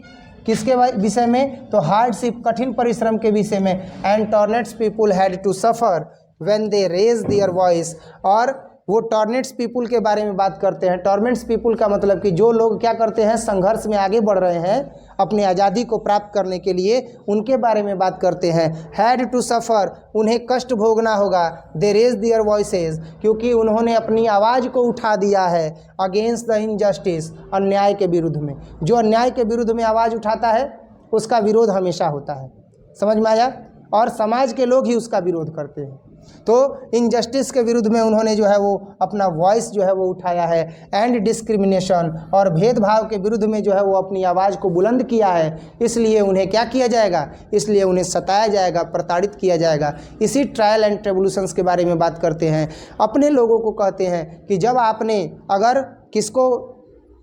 किसके विषय में, तो हार्डशिप कठिन परिश्रम के विषय में। And torments people had to suffer when they raise their voice, और वो टॉर्नेट्स पीपुल के बारे में बात करते हैं। टॉर्नेट्स पीपुल का मतलब कि जो लोग क्या करते हैं, संघर्ष में आगे बढ़ रहे हैं अपनी आज़ादी को प्राप्त करने के लिए, उनके बारे में बात करते हैं। हैड टू सफ़र, उन्हें कष्ट भोगना होगा। दे रेज देयर वॉइसेस, क्योंकि उन्होंने अपनी आवाज़ को उठा दिया है। अगेंस्ट द इनजस्टिस, अन्याय के विरुद्ध में। जो अन्याय के विरुद्ध में आवाज़ उठाता है उसका विरोध हमेशा होता है, समझ में आया, और समाज के लोग ही उसका विरोध करते हैं। तो इनजस्टिस के विरुद्ध में उन्होंने जो है वो अपना वॉइस जो है वो उठाया है। एंड डिस्क्रिमिनेशन, और भेदभाव के विरुद्ध में जो है वो अपनी आवाज़ को बुलंद किया है। इसलिए उन्हें क्या किया जाएगा, इसलिए उन्हें सताया जाएगा, प्रताड़ित किया जाएगा। इसी ट्रायल एंड ट्रिब्यूलेशंस के बारे में बात करते हैं। अपने लोगों को कहते हैं कि जब आपने अगर किसको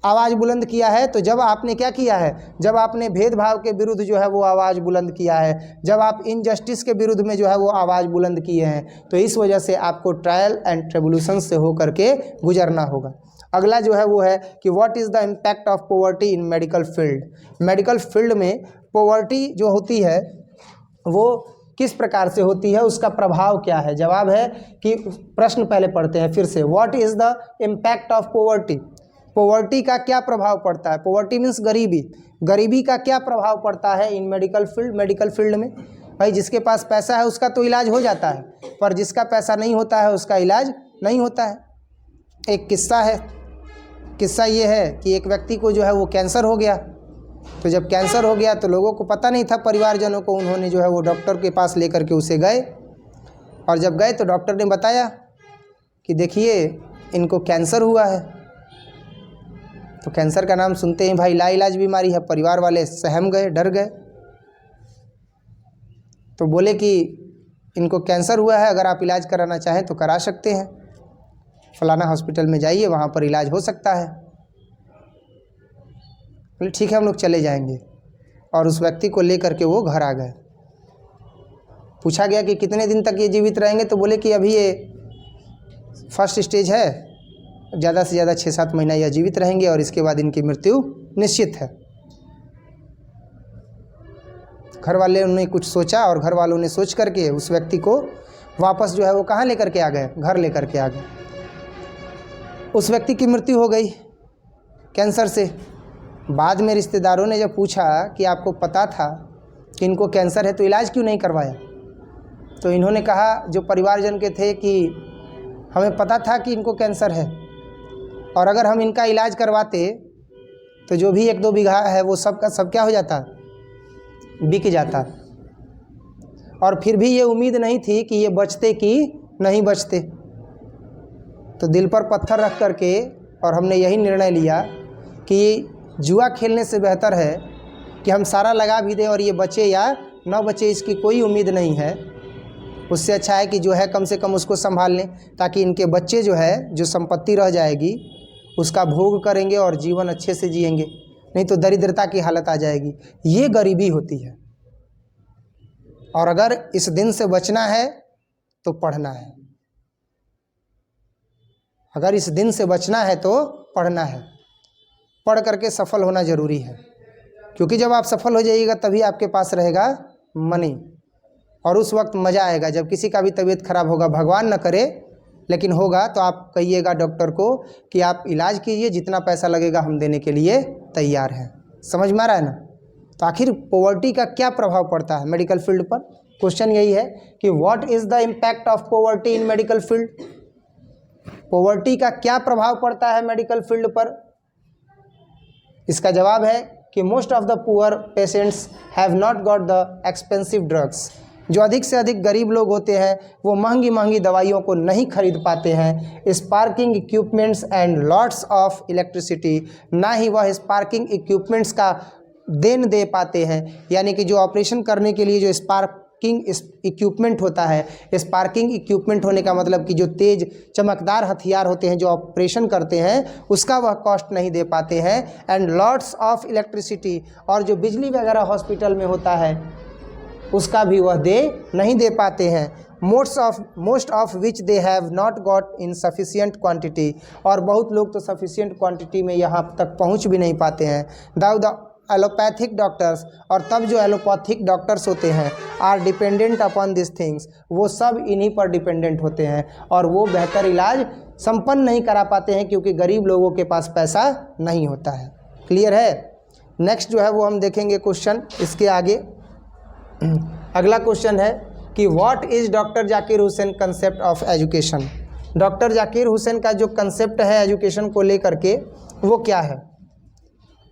आवाज़ बुलंद किया है, तो जब आपने क्या किया है, जब आपने भेदभाव के विरुद्ध जो है वो आवाज़ बुलंद किया है, जब आप इनजस्टिस के विरुद्ध में जो है वो आवाज़ बुलंद किए हैं, तो इस वजह से आपको ट्रायल एंड ट्रिब्यूलेशन से होकर के गुजरना होगा। अगला जो है वो है कि what is the impact of poverty in medical field. Medical field में पॉवर्टी जो होती है वो किस प्रकार से होती है, उसका प्रभाव क्या है। जवाब है कि प्रश्न पहले पढ़ते हैं फिर से। What is the impact of poverty, poverty का क्या प्रभाव पड़ता है। पॉवर्टी मीन्स गरीबी, गरीबी का क्या प्रभाव पड़ता है इन मेडिकल फील्ड। मेडिकल फील्ड में भाई जिसके पास पैसा है उसका तो इलाज हो जाता है, पर जिसका पैसा नहीं होता है उसका इलाज नहीं होता है। एक किस्सा है, किस्सा ये है कि एक व्यक्ति को जो है वो कैंसर हो गया। तो जब कैंसर हो गया तो लोगों को पता नहीं था, परिवारजनों को, उन्होंने जो है वो डॉक्टर के पास लेकर के उसे गए, और जब गए तो डॉक्टर ने बताया कि देखिए इनको कैंसर हुआ है। तो कैंसर का नाम सुनते ही भाई लाइलाज बीमारी है, परिवार वाले सहम गए, डर गए। तो बोले कि इनको कैंसर हुआ है, अगर आप इलाज कराना चाहें तो करा सकते हैं, फलाना हॉस्पिटल में जाइए, वहाँ पर इलाज हो सकता है। बोले ठीक है हम लोग चले जाएंगे, और उस व्यक्ति को लेकर के वो घर आ गए। पूछा गया कि कितने दिन तक ये जीवित रहेंगे, तो बोले कि अभी ये फर्स्ट स्टेज है, ज़्यादा से ज़्यादा 6-7 महीना यह जीवित रहेंगे और इसके बाद इनकी मृत्यु निश्चित है। घर वाले ने कुछ सोचा और घर वालों ने सोच करके उस व्यक्ति को वापस जो है वो कहाँ लेकर के आ गए, घर लेकर के आ गए। उस व्यक्ति की मृत्यु हो गई कैंसर से। बाद में रिश्तेदारों ने जब पूछा कि आपको पता था कि इनको कैंसर है तो इलाज क्यों नहीं करवाया, तो इन्होंने कहा, जो परिवारजन के थे, कि हमें पता था कि इनको कैंसर है, और अगर हम इनका इलाज करवाते तो जो भी 1-2 बीघा है वो सब का सब क्या हो जाता, बिक जाता। और फिर भी ये उम्मीद नहीं थी कि ये बचते कि नहीं बचते। तो दिल पर पत्थर रख करके और हमने यही निर्णय लिया कि जुआ खेलने से बेहतर है कि हम सारा लगा भी दें और ये बचे या न बचे इसकी कोई उम्मीद नहीं है। उससे अच्छा है कि जो है कम से कम उसको संभाल लें, ताकि इनके बच्चे जो है, जो संपत्ति रह जाएगी उसका भोग करेंगे और जीवन अच्छे से जिएंगे, नहीं तो दरिद्रता की हालत आ जाएगी। ये गरीबी होती है। और अगर इस दिन से बचना है तो पढ़ना है, अगर इस दिन से बचना है तो पढ़ना है। पढ़ करके सफल होना ज़रूरी है, क्योंकि जब आप सफल हो जाइएगा तभी आपके पास रहेगा मनी, और उस वक्त मज़ा आएगा। जब किसी का भी तबीयत खराब होगा, भगवान न करे लेकिन होगा, तो आप कहिएगा डॉक्टर को कि आप इलाज कीजिए, जितना पैसा लगेगा हम देने के लिए तैयार हैं। समझ में आ रहा है ना। तो आखिर पॉवर्टी का क्या प्रभाव पड़ता है मेडिकल फील्ड पर। क्वेश्चन यही है कि what is the impact of poverty in medical field. Poverty का क्या प्रभाव पड़ता है मेडिकल फील्ड पर। इसका जवाब है कि most of the poor patients have not got the expensive drugs. जो अधिक से अधिक गरीब लोग होते हैं वो महंगी महंगी दवाइयों को नहीं खरीद पाते हैं। Sparking equipments and lots of electricity, ना ही वह स्पार्किंग इक्विपमेंट्स का देन दे पाते हैं, यानी कि जो ऑपरेशन करने के लिए जो स्पार्किंग इक्विपमेंट होता है, स्पार्किंग इक्विपमेंट होने का मतलब कि जो तेज चमकदार हथियार होते हैं जो ऑपरेशन करते हैं उसका वह कॉस्ट नहीं दे पाते हैं। एंड लॉट्स ऑफ इलेक्ट्रिसिटी, और जो बिजली वगैरह हॉस्पिटल में होता है उसका भी वह नहीं दे पाते हैं। Most of which they have not got in sufficient quantity, और बहुत लोग तो सफिशियंट क्वांटिटी में यहाँ तक पहुँच भी नहीं पाते हैं। द एलोपैथिक डॉक्टर्स, और तब जो एलोपैथिक डॉक्टर्स होते हैं are dependent upon this things, वो सब इन्हीं पर डिपेंडेंट होते हैं और वो बेहतर इलाज संपन्न नहीं करा पाते हैं क्योंकि गरीब लोगों के पास पैसा नहीं होता है। क्लियर है। नेक्स्ट जो है वो हम देखेंगे क्वेश्चन इसके आगे। अगला क्वेश्चन है कि what is doctor Zakir Hussain concept of education. Doctor Zakir Hussain का जो कंसेप्ट है एजुकेशन को लेकर के वो क्या है।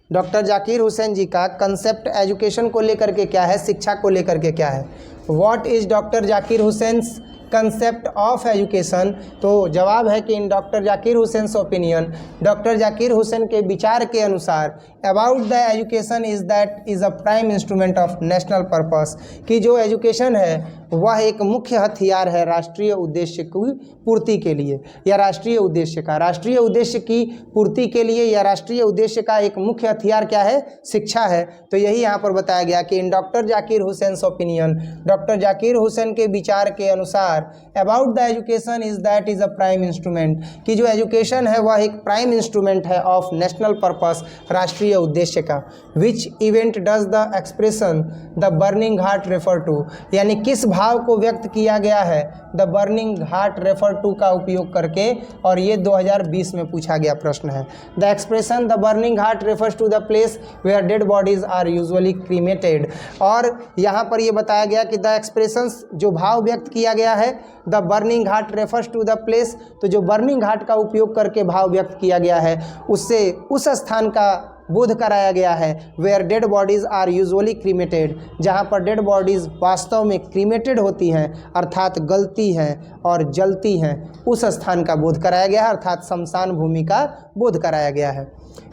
डॉक्टर जाकिर हुसैन जी का कंसेप्ट एजुकेशन को लेकर के क्या है, शिक्षा को लेकर के क्या है। What is doctor Zakir Hussain's concept of education. तो जवाब है कि in doctor Zakir Hussain opinion, doctor Zakir Hussain के विचार के अनुसार about the education is that is a prime instrument of national purpose, कि जो एजुकेशन है वह एक मुख्य हथियार है राष्ट्रीय उद्देश्य की पूर्ति के लिए, या राष्ट्रीय उद्देश्य की पूर्ति के लिए, या राष्ट्रीय उद्देश्य का एक मुख्य हथियार क्या है, शिक्षा है। तो यही यहाँ पर बताया गया कि in doctor Zakir Hussain opinion, doctor Zakir Hussain के विचार के अनुसार about the education is that is a prime instrument, कि जो एजुकेशन है वह एक प्राइम इंस्ट्रूमेंट है ऑफ नेशनल पर्पस, राष्ट्रीय उद्देश्य का। Which event does the expression the burning heart refer to, यानी किस भाव को व्यक्त किया गया है the burning heart refer to का उपयोग करके, और ये 2020 में पूछा गया प्रश्न है। The expression the burning heart refers to the place where dead bodies are usually cremated, और यहाँ पर ये बताया गया कि द एक्सप्रेशंस जो भाव व्यक्त किया गया है the burning heart refers to the place, तो जो बर्निंग हार्ट का उपयोग करके भाव व्यक्त किया गया है उससे उस स्थान का बोध कराया गया है where dead bodies are usually cremated, जहाँ पर डेड बॉडीज़ वास्तव में क्रीमेटेड होती हैं अर्थात गलती हैं और जलती हैं, उस स्थान का बोध कराया गया है अर्थात शमशान भूमि का बोध कराया गया है।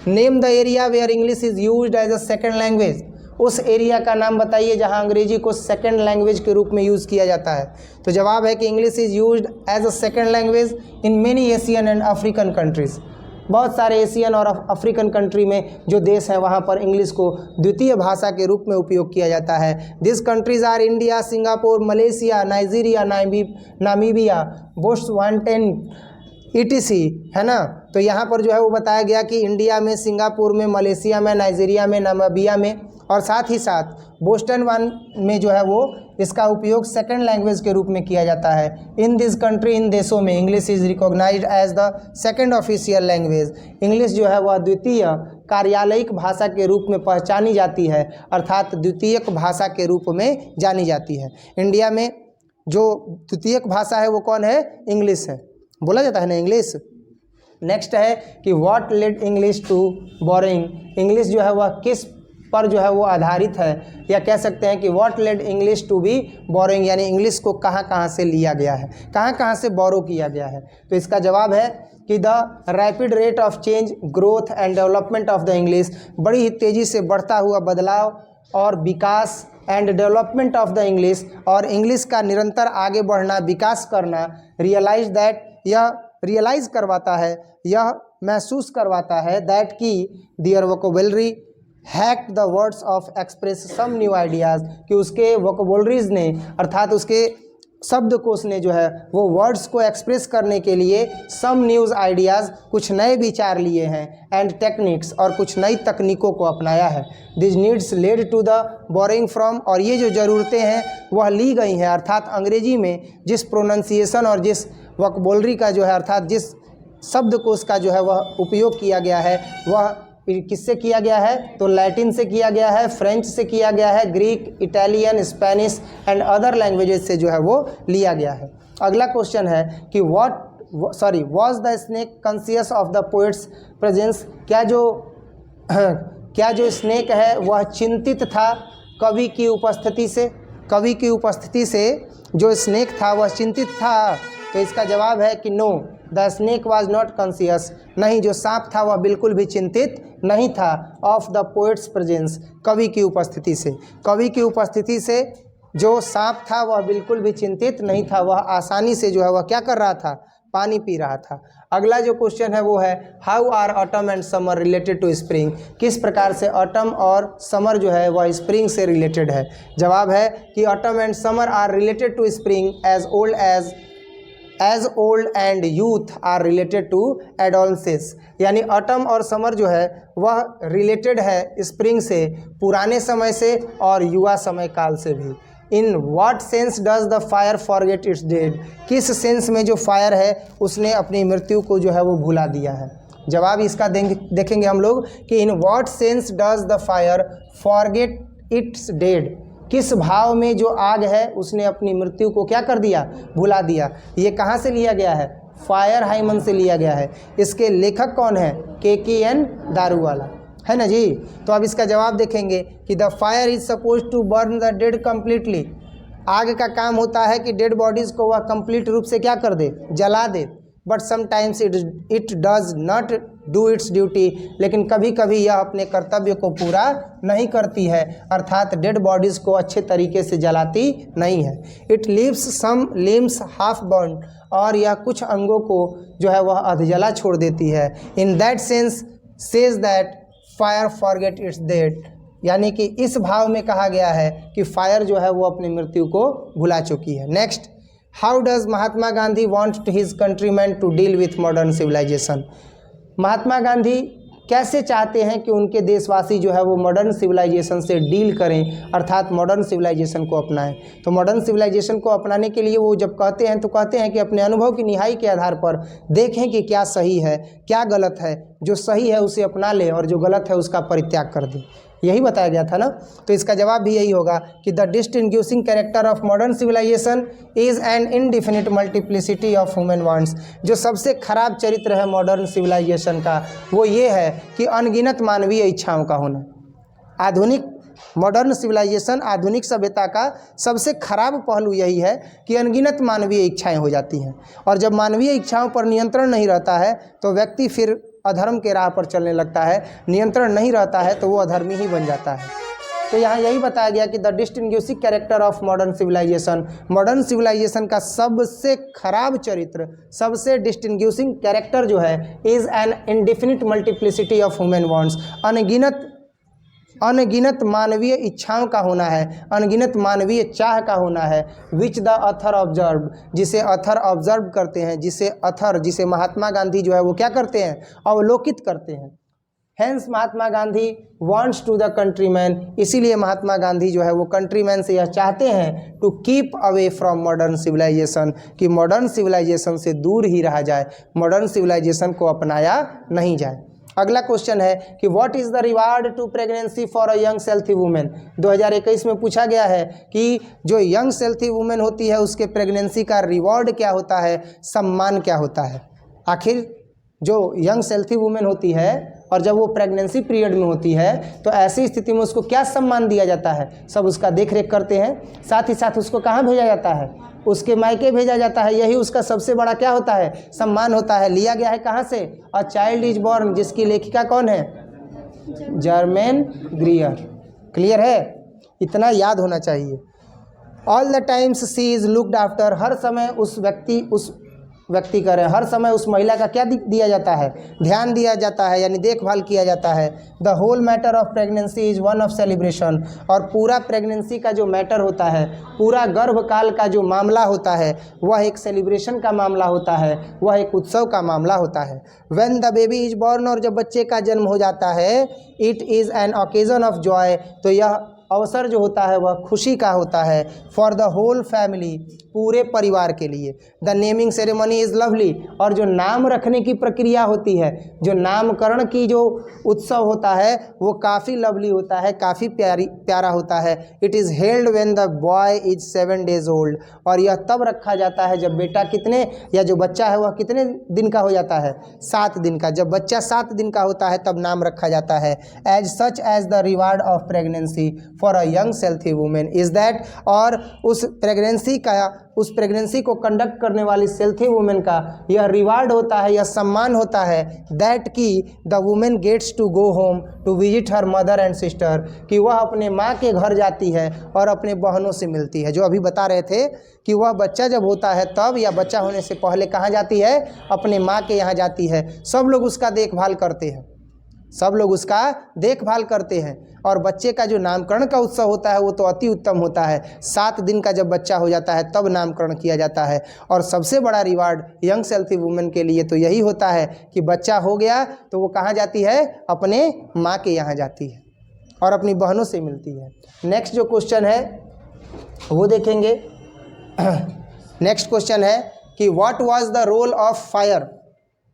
Name the area where English is used as a second language, उस एरिया का नाम बताइए जहां अंग्रेजी को सेकंड लैंग्वेज के रूप में यूज़ किया जाता है। तो जवाब है कि English is used as a second language in many Asian and African countries, बहुत सारे एशियन और अफ्रीकन कंट्री में जो देश हैं वहाँ पर इंग्लिश को द्वितीय भाषा के रूप में उपयोग किया जाता है। This countries R India, Singapore, Malaysia, Nigeria, Namibia, Botswana ETC, है ना। तो यहाँ पर जो है वो बताया गया कि इंडिया में, सिंगापुर में, मलेशिया में, नाइजीरिया में, नामीबिया में, और साथ ही साथ बोत्सवाना में जो है वो इसका उपयोग सेकंड लैंग्वेज के रूप में किया जाता है। इन दिस कंट्री, इन देशों में English is recognised as the second official language, English जो है वह द्वितीय कार्यालयिक भाषा के रूप में पहचानी जाती है अर्थात द्वितीयक भाषा के रूप में जानी जाती है। इंडिया में जो द्वितीयक भाषा है वो कौन है, इंग्लिश है, बोला जाता है ना इंग्लिश। नेक्स्ट है कि what led English to borrowing, English जो है वह किस पर जो है वो आधारित है, या कह सकते हैं कि what led English to be borrowing, यानी इंग्लिश को कहाँ से लिया गया है, कहाँ से बोरो किया गया है। तो इसका जवाब है कि the rapid rate of change, growth and development of the English, बड़ी ही तेज़ी से बढ़ता हुआ बदलाव और विकास and development of the English, और इंग्लिश का निरंतर आगे बढ़ना, विकास करना, रियलाइज दैट, यह रियलाइज़ करवाता है, यह महसूस करवाता है दैट की दियर वोकेबलरी हैक the words of express some new ideas, कि उसके वोकेबलरीज ने अर्थात उसके शब्दकोश ने जो है वो वर्ड्स को एक्सप्रेस करने के लिए सम न्यूज़ आइडियाज़, कुछ नए विचार लिए हैं, एंड टेक्निक्स, और कुछ नई तकनीकों को अपनाया है। This needs led to the borrowing from, और ये जो ज़रूरतें हैं वह ली गई हैं अर्थात अंग्रेजी में जिस प्रोनाउंसिएशन और जिस वोकेबलरी का जो है अर्थात जिस शब्दकोश का जो है वह उपयोग किया गया है वह किससे किया गया है, तो लैटिन से किया गया है, फ्रेंच से किया गया है, Greek, Italian, Spanish and other languages से जो है वो लिया गया है। अगला क्वेश्चन है कि was the snake conscious of the poets presence, क्या जो स्नेक है वह चिंतित था कवि की उपस्थिति से, कवि की उपस्थिति से जो स्नेक था वह चिंतित था? तो इसका जवाब है कि no, the snake was not conscious. नहीं, जो सांप था वह बिल्कुल भी चिंतित नहीं था। ऑफ द पोएट्स प्रेजेंस, कवि की उपस्थिति से, कवि की उपस्थिति से जो सांप था वह बिल्कुल भी चिंतित नहीं था, वह आसानी से जो है वह क्या कर रहा था? पानी पी रहा था। अगला जो क्वेश्चन है वो है how are autumn and summer related to spring. किस प्रकार से ऑटम और समर जो है वह स्प्रिंग से रिलेटेड है? जवाब है कि autumn and summer are related to spring as old and youth are related to adolescence. यानी ऑटम और समर जो है वह रिलेटेड है स्प्रिंग से, पुराने समय से और युवा समय काल से भी। In what sense does the fire forget it's dead. किस सेंस में जो फायर है उसने अपनी मृत्यु को जो है वो भुला दिया है? जवाब इसका देखेंगे हम लोग कि in what sense does the fire forget it's dead. किस भाव में जो आग है उसने अपनी मृत्यु को क्या कर दिया? भुला दिया। ये कहाँ से लिया गया है? फायर हाइमन से लिया गया है। इसके लेखक कौन है? KKN दारूवाला, है ना जी। तो अब इसका जवाब देखेंगे कि the fire is suppose to burn the dead completely. आग का काम होता है कि डेड बॉडीज़ को वह कंप्लीट रूप से क्या कर दे? जला दे। But sometimes it does not do its duty. लेकिन कभी कभी यह अपने कर्तव्य को पूरा नहीं करती है, अर्थात डेड बॉडीज़ को अच्छे तरीके से जलाती नहीं है। It leaves some limbs half burn, और यह कुछ अंगों को जो है वह अधजला छोड़ देती है। In that sense says that fire forget it's dead. यानी कि इस भाव में कहा गया है कि फायर जो है वो अपनी मृत्यु को भुला चुकी है। Next, how does Mahatma Gandhi want his countrymen to deal with modern civilisation. Mahatma Gandhi कैसे चाहते हैं कि उनके देशवासी जो है वो मॉडर्न सिविलाइजेशन से डील करें, अर्थात मॉडर्न सिविलाइजेशन को अपनाएं। तो मॉडर्न सिविलाइजेशन को अपनाने के लिए वो जब कहते हैं तो कहते हैं कि अपने अनुभव की निहाई के आधार पर देखें कि क्या सही है क्या गलत है। जो सही है उसे अपना ले और जो गलत है उसका परित्याग कर दे। यही बताया गया था ना। तो इसका जवाब भी यही होगा कि the distinguishing character of modern civilisation is an indefinite multiplicity of human wants. जो सबसे खराब चरित्र है मॉडर्न सिविलाइजेशन का वो ये है कि अनगिनत मानवीय इच्छाओं का होना। आधुनिक मॉडर्न सिविलाइजेशन, आधुनिक सभ्यता का सबसे खराब पहलू यही है कि अनगिनत मानवीय इच्छाएं हो जाती हैं, और जब मानवीय इच्छाओं पर नियंत्रण नहीं रहता है तो व्यक्ति फिर अधर्म के राह पर चलने लगता है। नियंत्रण नहीं रहता है तो वो अधर्मी ही बन जाता है। तो यहाँ यही बताया गया कि the distinguishing character of modern civilisation, modern civilisation का सबसे खराब चरित्र, सबसे डिस्टिंग्विशिंग कैरेक्टर जो है is an indefinite multiplicity of human wants. अनगिनत मानवीय इच्छाओं का होना है, अनगिनत मानवीय चाह का होना है। विच द अथर ऑब्जर्व, जिसे अथर ऑब्जर्व करते हैं, जिसे महात्मा गांधी जो है वो क्या करते हैं? अवलोकित करते हैं। Hence Mahatma Gandhi wants to the countryman, इसीलिए महात्मा गांधी जो है वो कंट्रीमैन से यह चाहते हैं to keep away from modern civilisation, कि मॉडर्न सिविलाइजेशन से दूर ही रहा जाए, मॉडर्न सिविलाइजेशन को अपनाया नहीं जाए। अगला क्वेश्चन है कि what is the reward to pregnancy for a young healthy women. 2021 में पूछा गया है कि जो यंग सेल्थी वुमेन होती है उसके प्रेगनेंसी का रिवॉर्ड क्या होता है, सम्मान क्या होता है। आखिर जो यंग सेल्थी वुमेन होती है और जब वो प्रेगनेंसी पीरियड में होती है तो ऐसी स्थिति में उसको क्या सम्मान दिया जाता है? सब उसका देख रेख करते हैं, साथ ही साथ उसको कहाँ भेजा जाता है? उसके मायके भेजा जाता है। यही उसका सबसे बड़ा क्या होता है? सम्मान होता है। लिया गया है कहाँ से? अ चाइल्ड इज बॉर्न, जिसकी लेखिका कौन है? जर्मेन ग्रियर। क्लियर है? इतना याद होना चाहिए। All the times she is looked after, हर समय उस व्यक्ति करें, हर समय उस महिला का क्या दिया जाता है? ध्यान दिया जाता है, यानी देखभाल किया जाता है। The whole matter of pregnancy is one of celebration, और पूरा प्रेगनेंसी का जो मैटर होता है, पूरा गर्भकाल का जो मामला होता है वह एक सेलिब्रेशन का मामला होता है, वह एक उत्सव का मामला होता है। When the baby is born, और जब बच्चे का जन्म हो जाता है, it is an occasion of Joy, तो यह अवसर जो होता है वह खुशी का होता है। फॉर द होल फैमिली, पूरे परिवार के लिए। The naming ceremony is lovely, और जो नाम रखने की प्रक्रिया होती है, जो नामकरण की जो उत्सव होता है वो काफ़ी लवली होता है, काफ़ी प्यारा होता है। It is held when the boy is 7 days old, और यह तब रखा जाता है जब बेटा कितने, या जो बच्चा है वह कितने दिन का हो जाता है? 7 दिन का। जब बच्चा 7 दिन का होता है तब नाम रखा जाता है। As such as the reward of pregnancy for a young healthy women is that, और उस प्रेगनेंसी को कंडक्ट करने वाली सेल्थी वुमेन का यह रिवार्ड होता है, यह सम्मान होता है, दैट कि the women gets to go home to visit her mother and sister, कि वह अपने माँ के घर जाती है और अपने बहनों से मिलती है। जो अभी बता रहे थे कि वह बच्चा जब होता है तब, या बच्चा होने से पहले कहाँ जाती है, अपने माँ के यहाँ जाती है। सब लोग उसका देखभाल करते हैं, सब लोग उसका देखभाल करते हैं। और बच्चे का जो नामकरण का उत्सव होता है वो तो अति उत्तम होता है। 7 दिन का जब बच्चा हो जाता है तब नामकरण किया जाता है। और सबसे बड़ा रिवार्ड यंग सेल्थी वुमेन के लिए तो यही होता है कि बच्चा हो गया तो वो कहाँ जाती है, अपने माँ के यहाँ जाती है और अपनी बहनों से मिलती है। नेक्स्ट जो क्वेश्चन है वो देखेंगे। नेक्स्ट क्वेश्चन है कि what was the role of fire,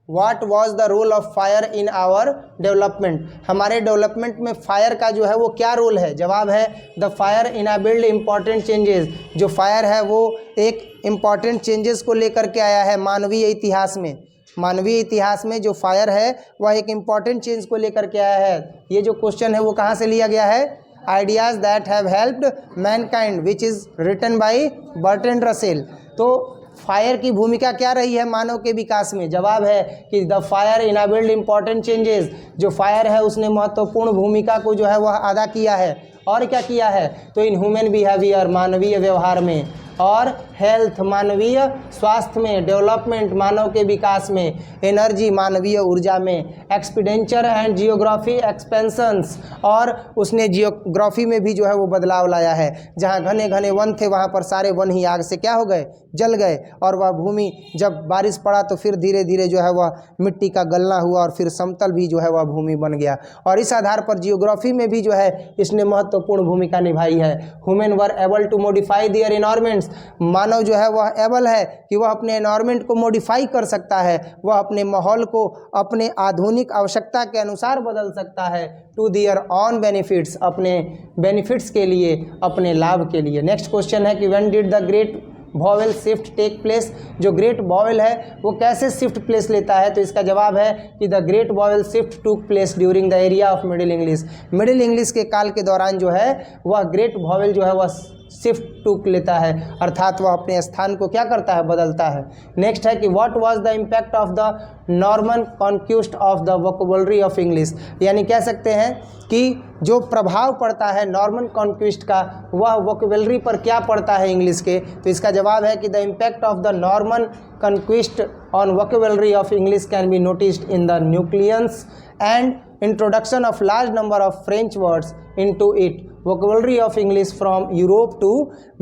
what was the role of fire in our development, हमारे डेवलपमेंट में फायर का जो है वो क्या रोल है। जवाब है the fire enabled important changes, जो फायर है वो एक इम्पॉर्टेंट चेंजेस को लेकर के आया है मानवीय इतिहास में। मानवीय इतिहास में जो फायर है वह एक इम्पॉर्टेंट चेंज को लेकर के आया है। ये जो क्वेश्चन है वो कहाँ से लिया गया है, ideas that have helped mankind which is written by Bertrand Russell. तो फायर की भूमिका क्या रही है मानव के विकास में। जवाब है कि the fire enabled important changes, जो फायर है उसने महत्वपूर्ण भूमिका को जो है वह अदा किया है। और क्या किया है, तो इन ह्यूमन बिहेवियर, मानवीय व्यवहार में, और हेल्थ, मानवीय स्वास्थ्य में, डेवलपमेंट, मानव के विकास में, एनर्जी, मानवीय ऊर्जा में, एक्सपेंडिचर एंड जियोग्राफी एक्सपेंशंस, और उसने जियोग्राफी में भी जो है वो बदलाव लाया है। जहाँ घने घने वन थे वहाँ पर सारे वन ही आग से क्या हो गए, जल गए। और वह भूमि जब बारिश पड़ा तो फिर धीरे धीरे जो है वह मिट्टी का गलना हुआ और फिर समतल भी जो है वह भूमि बन गया। और इस आधार पर जियोग्राफी में भी जो है इसने महत्वपूर्ण भूमिका निभाई है। Human were able to modify their environments, मानव जो है वह एबल है कि वह अपने एनवायरमेंट को मॉडिफाई कर सकता है, वह अपने माहौल को अपने आधुनिक आवश्यकता के अनुसार बदल सकता है, टू दियर ऑन बेनिफिट्स, अपने बेनिफिट्स के लिए, अपने लाभ के लिए। नेक्स्ट क्वेश्चन है कि when did the great vowel shift take place, जो ग्रेट वॉवेल है वो कैसे शिफ्ट प्लेस लेता है। तो इसका जवाब है कि द ग्रेट वॉवेल शिफ्ट टूक place during the area of middle English, middle English के काल के दौरान जो है वह ग्रेट वॉवेल जो है वह शिफ्ट टूक लेता है, अर्थात वह अपने स्थान को क्या करता है, बदलता है। नेक्स्ट है कि what was the impact of the Norman conquest of the vocabulary of English, यानी कह सकते हैं कि जो प्रभाव पड़ता है नॉर्मन कॉन्क्विस्ट का वह वोकेबुलरी पर क्या पड़ता है इंग्लिश के। तो इसका जवाब है कि the impact of the Norman conquest on vocabulary of English can be noticed in the nucleons and introduction of large number of French words into it, vocabulary of English from Europe to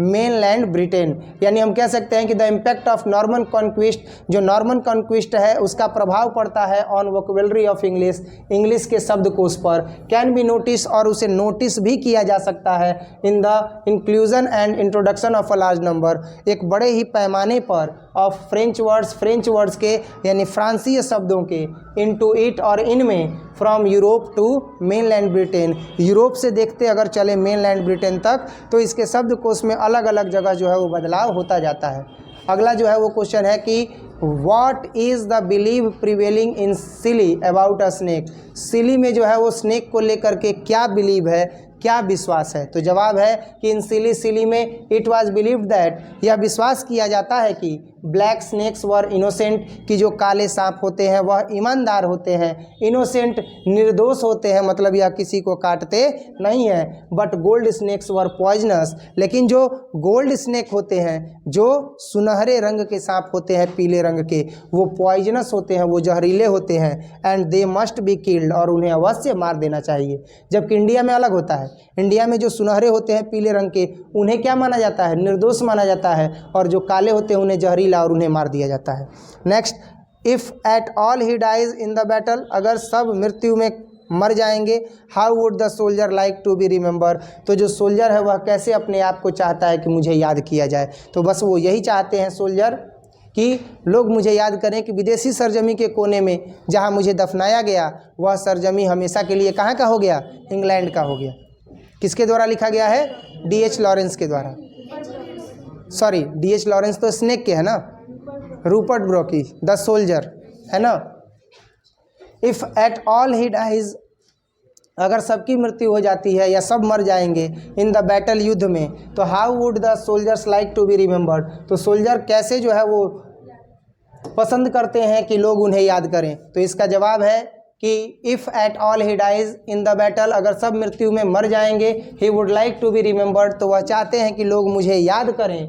mainland Britain। यानी हम कह सकते हैं कि the impact of Norman conquest, जो Norman conquest है उसका प्रभाव पड़ता है on vocabulary of English, English के शब्दकोश पर, कैन बी नोटिस, और उसे नोटिस भी किया जा सकता है, इन the inclusion and introduction of a large number, एक बड़े ही पैमाने पर, of French words, French words के यानी फ्रांसीय शब्दों के, इनटू इट, और इनमें, from Europe to mainland Britain, Europe से देखते अगर चले मेनलैंड ब्रिटेन तक तो इसके शब्दकोश में अलग अलग जगह जो है वो बदलाव होता जाता है। अगला जो है वो क्वेश्चन है कि what is the believe prevailing in Sicily about a snake, Sicily में जो है वो स्नेक को लेकर के क्या बिलीव है, क्या विश्वास है। तो जवाब है कि इन सिली में इट वाज बिलीव्ड दैट, यह विश्वास किया जाता है कि ब्लैक स्नेक्स वर इनोसेंट, कि जो काले सांप होते हैं वह ईमानदार होते हैं, इनोसेंट निर्दोष होते हैं, मतलब यह किसी को काटते नहीं हैं। But gold snakes were poisonous, लेकिन जो गोल्ड स्नेक होते हैं, जो सुनहरे रंग के सांप होते हैं, पीले रंग के, वो पॉइजनस होते हैं, वो जहरीले होते हैं, and they must be killed, और उन्हें अवश्य मार देना चाहिए। जबकि इंडिया में अलग होता है, इंडिया में जो सुनहरे होते हैं पीले रंग के उन्हें क्या माना जाता है, निर्दोष माना जाता है, और जो काले होते हैं उन्हें जहरीला और उन्हें मार दिया जाता है। Next, if at all he dies in the battle, अगर सब मृत्यु में मर जाएंगे, how would the soldier like to be remember, तो जो सोल्जर है वह कैसे अपने आप को चाहता है कि मुझे याद किया जाए। तो बस वो यही चाहते हैं सोल्जर कि लोग मुझे याद करें कि विदेशी सरजमी के कोने में जहाँ मुझे दफनाया गया वह सरजमी हमेशा के लिए कहाँ का हो गया, इंग्लैंड का हो गया। किसके द्वारा लिखा गया है, D.H. लॉरेंस के द्वारा, सॉरी D.H. लॉरेंस तो स्नेक के है ना, रूपर्ट ब्रोकी द सोल्जर है ना। If at all he dies अगर सबकी मृत्यु हो जाती है या सब मर जाएंगे इन द बैटल युद्ध में, तो how would the soldiers like to be remembered, तो सोल्जर कैसे जो है वो पसंद करते हैं कि लोग उन्हें याद करें। तो इसका जवाब है कि if at all he dies in the battle, अगर सब मृत्यु में मर जाएंगे, he would like to be remembered, तो वह चाहते हैं कि लोग मुझे याद करें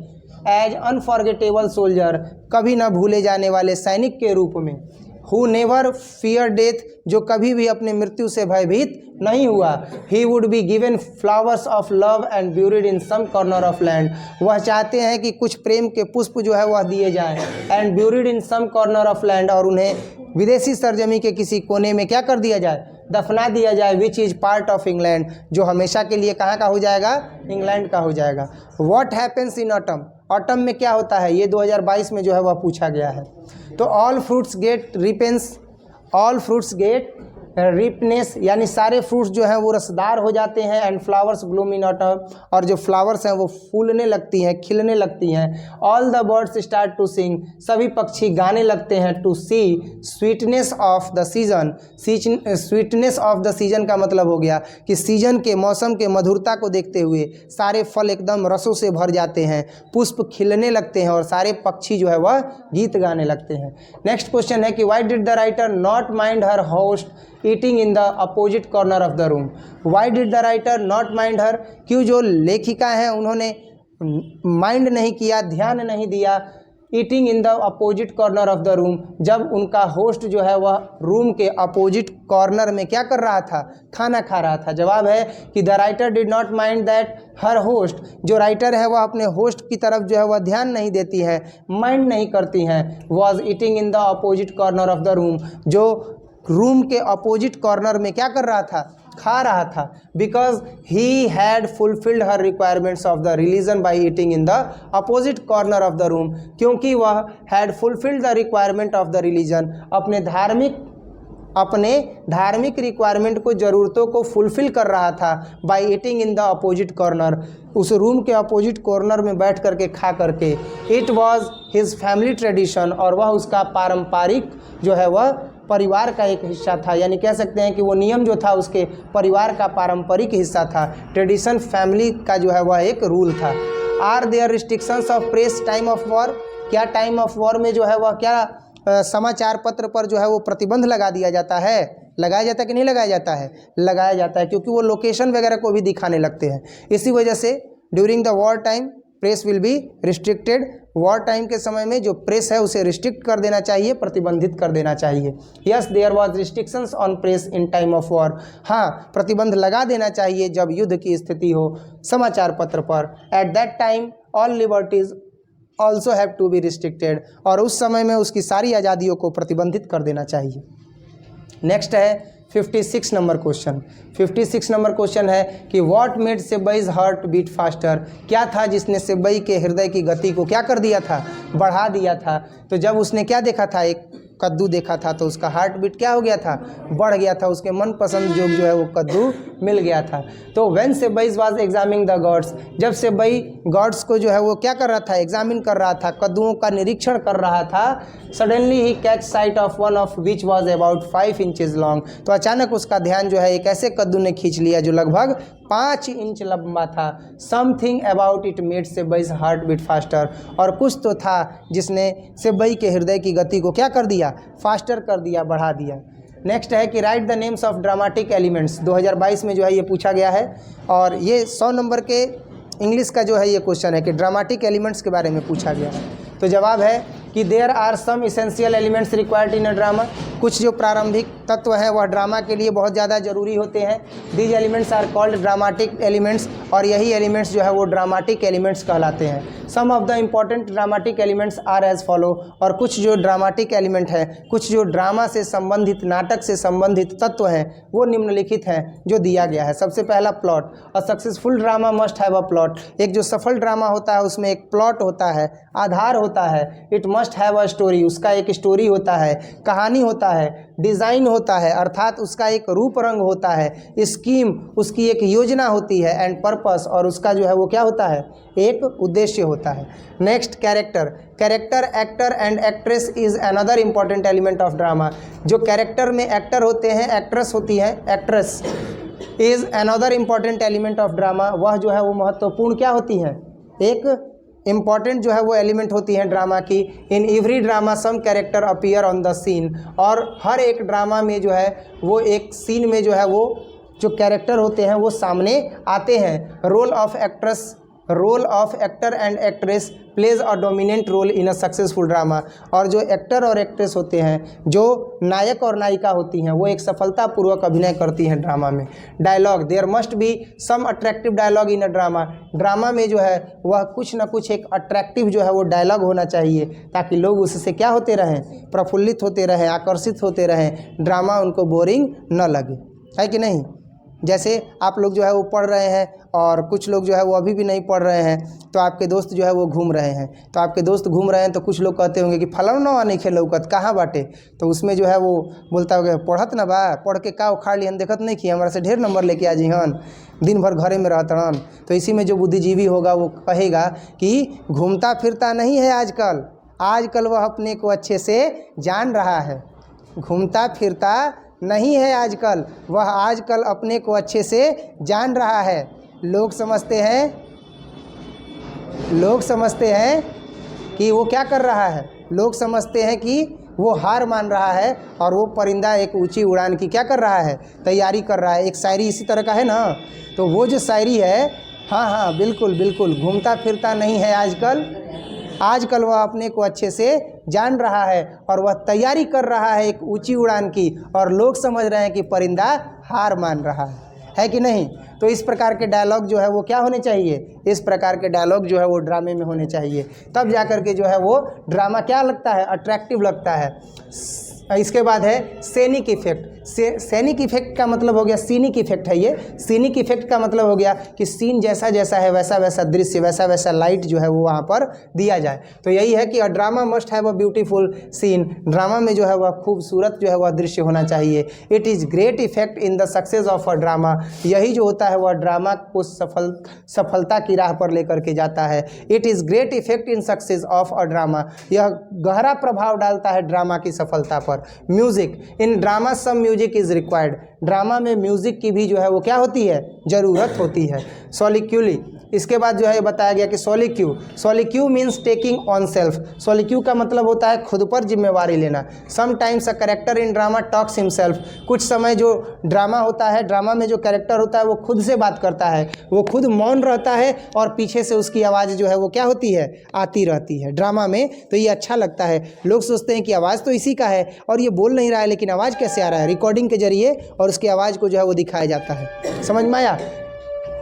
एज अनफॉरगेटेबल सोल्जर, कभी ना भूले जाने वाले सैनिक के रूप में। हु नेवर फियर डेथ, जो कभी भी अपने मृत्यु से भयभीत नहीं हुआ। He would be given flowers of love and buried in some corner of land, वह चाहते हैं कि कुछ प्रेम के पुष्प जो है वह दिए जाएं, and buried in some corner of land, और उन्हें विदेशी सरजमी के किसी कोने में क्या कर दिया जाए, दफना दिया जाए, which is part of England, जो हमेशा के लिए कहाँ का हो जाएगा, इंग्लैंड का हो जाएगा। What happens in autumn, autumn में क्या होता है, ये 2022 में जो है वह पूछा गया है। तो all fruits get ripens, all fruits get ripeness, यानी सारे फ्रूट्स जो हैं वो रसदार हो जाते हैं, and flowers Bloom in autumn, और जो फ्लावर्स हैं वो फूलने लगती हैं, खिलने लगती हैं। All the birds start to sing, सभी पक्षी गाने लगते हैं। To see sweetness of the season, sweetness of the season का मतलब हो गया कि सीजन के मौसम के मधुरता को देखते हुए सारे फल एकदम रसों से भर जाते हैं, पुष्प खिलने लगते हैं और सारे पक्षी जो है वह गीत गाने लगते हैं। नेक्स्ट क्वेश्चन है कि why did the writer not mind her host eating in the opposite corner of the room, why did the writer not mind her, क्यों जो लेखिका हैं उन्होंने माइंड नहीं किया, ध्यान नहीं दिया eating in the opposite corner of the room, जब उनका होस्ट जो है वह रूम के अपोजिट कॉर्नर में क्या कर रहा था, खाना खा रहा था। जवाब है कि the writer did not mind that her host, जो राइटर है वह अपने होस्ट की तरफ जो है वह ध्यान नहीं देती है, माइंड नहीं करती हैं, was eating in the opposite corner of the room, जो रूम के अपोजिट कॉर्नर में क्या कर रहा था, खा रहा था। Because he had fulfilled her requirements of the religion by eating in the opposite corner of the room, क्योंकि वह had fulfilled the requirement of the religion, अपने धार्मिक रिक्वायरमेंट को, ज़रूरतों को फुलफिल कर रहा था by eating in the opposite corner, उस रूम के अपोजिट कॉर्नर में बैठ करके खा करके। It was his family tradition, और वह उसका पारंपरिक जो है वह परिवार का एक हिस्सा था, यानी कह सकते हैं कि वो नियम जो था उसके परिवार का पारंपरिक हिस्सा था। ट्रेडिशन फैमिली का जो है वह एक रूल था। Are there restrictions of press time of war, क्या टाइम ऑफ वॉर में जो है वह क्या समाचार पत्र पर जो है वो प्रतिबंध लगा दिया जाता है, लगाया जाता है कि नहीं लगाया जाता है, लगाया जाता है, क्योंकि वो लोकेशन वगैरह को भी दिखाने लगते हैं। इसी वजह से during the war time press will be restricted, war time के समय में जो प्रेस है उसे रिस्ट्रिक्ट कर देना चाहिए, प्रतिबंधित कर देना चाहिए। Yes there was restrictions on press in time of war, हाँ प्रतिबंध लगा देना चाहिए जब युद्ध की स्थिति हो समाचार पत्र पर। At that time all liberties also have to be restricted, और उस समय में उसकी सारी आज़ादियों को प्रतिबंधित कर देना चाहिए। नेक्स्ट है 56 नंबर क्वेश्चन। 56 नंबर क्वेश्चन है कि what made Sebai's heart beat faster, क्या था जिसने सेबई के हृदय की गति को क्या कर दिया था, बढ़ा दिया था। तो जब उसने क्या देखा था, एक कद्दू देखा था, तो उसका हार्ट बीट क्या हो गया था, बढ़ गया था, उसके मनपसंद जो है वो कद्दू मिल गया था। तो when Sebai's was examining the gods, जब सेबई गॉड्स को जो है वो क्या कर रहा था, एग्जामिन कर रहा था, कद्दुओं का निरीक्षण कर रहा था। Suddenly he catch site of one of which was about 5 inches long, तो अचानक उसका ध्यान जो है एक ऐसे कद्दू ने खींच लिया जो लगभग 5 इंच लंबा था। Something about it made Sebai's heart beat faster, और कुछ तो था जिसने सेबई के हृदय की गति को क्या कर दिया, फास्टर कर दिया, बढ़ा दिया। नेक्स्ट है कि right the names of dramatic elements, 2022 में जो है ये पूछा गया है, और ये 100 नंबर के इंग्लिश का जो है ये क्वेश्चन है कि ड्रामेटिक एलिमेंट्स के बारे में पूछा गया है। तो जवाब है कि there are some essential elements required in a drama, कुछ जो प्रारंभिक तत्व हैं वह ड्रामा के लिए बहुत ज़्यादा ज़रूरी होते हैं। These elements are called dramatic elements, और यही एलिमेंट्स जो है वो ड्रामेटिक एलिमेंट्स कहलाते हैं। Some of the important dramatic elements are as follow, और कुछ जो ड्रामेटिक एलिमेंट है, कुछ जो ड्रामा से संबंधित, नाटक से संबंधित तत्व हैं वो निम्नलिखित हैं जो दिया गया है। सबसे पहला plot, a successful drama must have a plot, एक जो सफल ड्रामा होता है उसमें एक प्लॉट होता है, आधार होता है। It must have a story, उसका एक स्टोरी होता है, कहानी होता है, डिज़ाइन होता है अर्थात उसका एक रूप रंग होता है, स्कीम उसकी एक योजना होती है, एंड पर्पस और उसका जो है वो क्या होता है, एक उद्देश्य होता है। Next character, character actor and actress is another important element of drama, जो कैरेक्टर में एक्टर होते हैं, एक्ट्रेस होती है, actress is another important element of drama, वह जो है वो महत्वपूर्ण क्या होती हैं, एक इम्पॉर्टेंट जो है वो एलिमेंट होती हैं ड्रामा की। In every drama some character appear on the scene, और हर एक ड्रामा में जो है वो एक सीन में जो है वो जो कैरेक्टर होते हैं वो सामने आते हैं। Role of actor and actress plays a dominant role in a successful drama, और जो एक्टर और एक्ट्रेस होते हैं, जो नायक और नायिका होती हैं, वो एक सफलतापूर्वक अभिनय करती हैं ड्रामा में। Dialogue, there must be some attractive dialogue in a drama, drama में जो है वह कुछ ना कुछ एक अट्रैक्टिव जो है वो डायलॉग होना चाहिए, ताकि लोग उससे क्या होते रहें, प्रफुल्लित होते रहें, आकर्षित होते रहें, ड्रामा उनको बोरिंग न लगे, है कि नहीं। जैसे आप लोग जो है वो पढ़ रहे हैं और कुछ लोग जो है वो अभी भी नहीं पढ़ रहे हैं, तो आपके दोस्त जो है वो घूम रहे हैं, तो आपके दोस्त घूम रहे हैं तो कुछ लोग कहते होंगे कि फलाना नहीं खेल लौकत कहाँ बाटे, तो उसमें जो है वो बोलता होगा पढ़त ना बा, पढ़ के का उखाड़ लिहन, देखत नहीं कि हमारे से ढेर नंबर लेके आ जिहन, दिन भर घरे में रहतन। तो इसी में जो बुद्धिजीवी होगा वो कहेगा कि घूमता फिरता नहीं है आजकल वह अपने को अच्छे से जान रहा है। घूमता फिरता नहीं है आजकल, वह आजकल अपने को अच्छे से जान रहा है। लोग समझते हैं कि वो क्या कर रहा है, लोग समझते हैं कि वो हार मान रहा है, और वो परिंदा एक ऊंची उड़ान की क्या कर रहा है, तैयारी कर रहा है। एक शायरी इसी तरह का है ना, तो वो जो शायरी है, हाँ बिल्कुल, घूमता फिरता नहीं है आजकल वह अपने को अच्छे से जान रहा है, और वह तैयारी कर रहा है एक ऊंची उड़ान की, और लोग समझ रहे हैं कि परिंदा हार मान रहा है कि नहीं। तो इस प्रकार के डायलॉग जो है वो क्या होने चाहिए, इस प्रकार के डायलॉग जो है वो ड्रामे में होने चाहिए, तब जाकर के जो है वो ड्रामा क्या लगता है, अट्रैक्टिव लगता है। इसके बाद है सेनिक इफेक्ट। सैनिक इफेक्ट का मतलब हो गया, सीनिक इफेक्ट है ये। सीनिक इफेक्ट का मतलब हो गया कि सीन जैसा जैसा है वैसा वैसा दृश्य, वैसा वैसा लाइट जो है वो वहाँ पर दिया जाए। तो यही है कि a drama must have a beautiful scene, drama में जो है वह खूबसूरत जो है वह दृश्य होना चाहिए। It is great effect in the success of a drama, यही जो होता है वह ड्रामा को सफलता की राह पर लेकर के जाता है। It is great effect in success of a drama, यह गहरा प्रभाव डालता है ड्रामा की सफलता पर। Music, in drama some music is required, drama में म्यूजिक की भी जो है वो क्या होती है, ज़रूरत होती है। सॉलिक्यूली, इसके बाद जो है बताया गया कि सॉलिक्यू मीन्स टेकिंग ऑन सेल्फ। सॉलिक्यू का मतलब होता है खुद पर जिम्मेवारी लेना। Sometimes a character in drama talks himself, कुछ समय जो ड्रामा होता है, ड्रामा में जो कैरेक्टर होता है वो खुद से बात करता है, वो खुद मौन रहता है और पीछे से उसकी आवाज़ जो है वो क्या होती है, आती रहती है ड्रामा में। तो ये अच्छा लगता है। लोग सोचते हैं कि आवाज़ तो इसी का है और ये बोल नहीं रहा है, लेकिन आवाज़ कैसे आ रहा है, रिकॉर्डिंग के जरिए, और उसकी आवाज़ को जो है वो दिखाया जाता है। समझ में आया।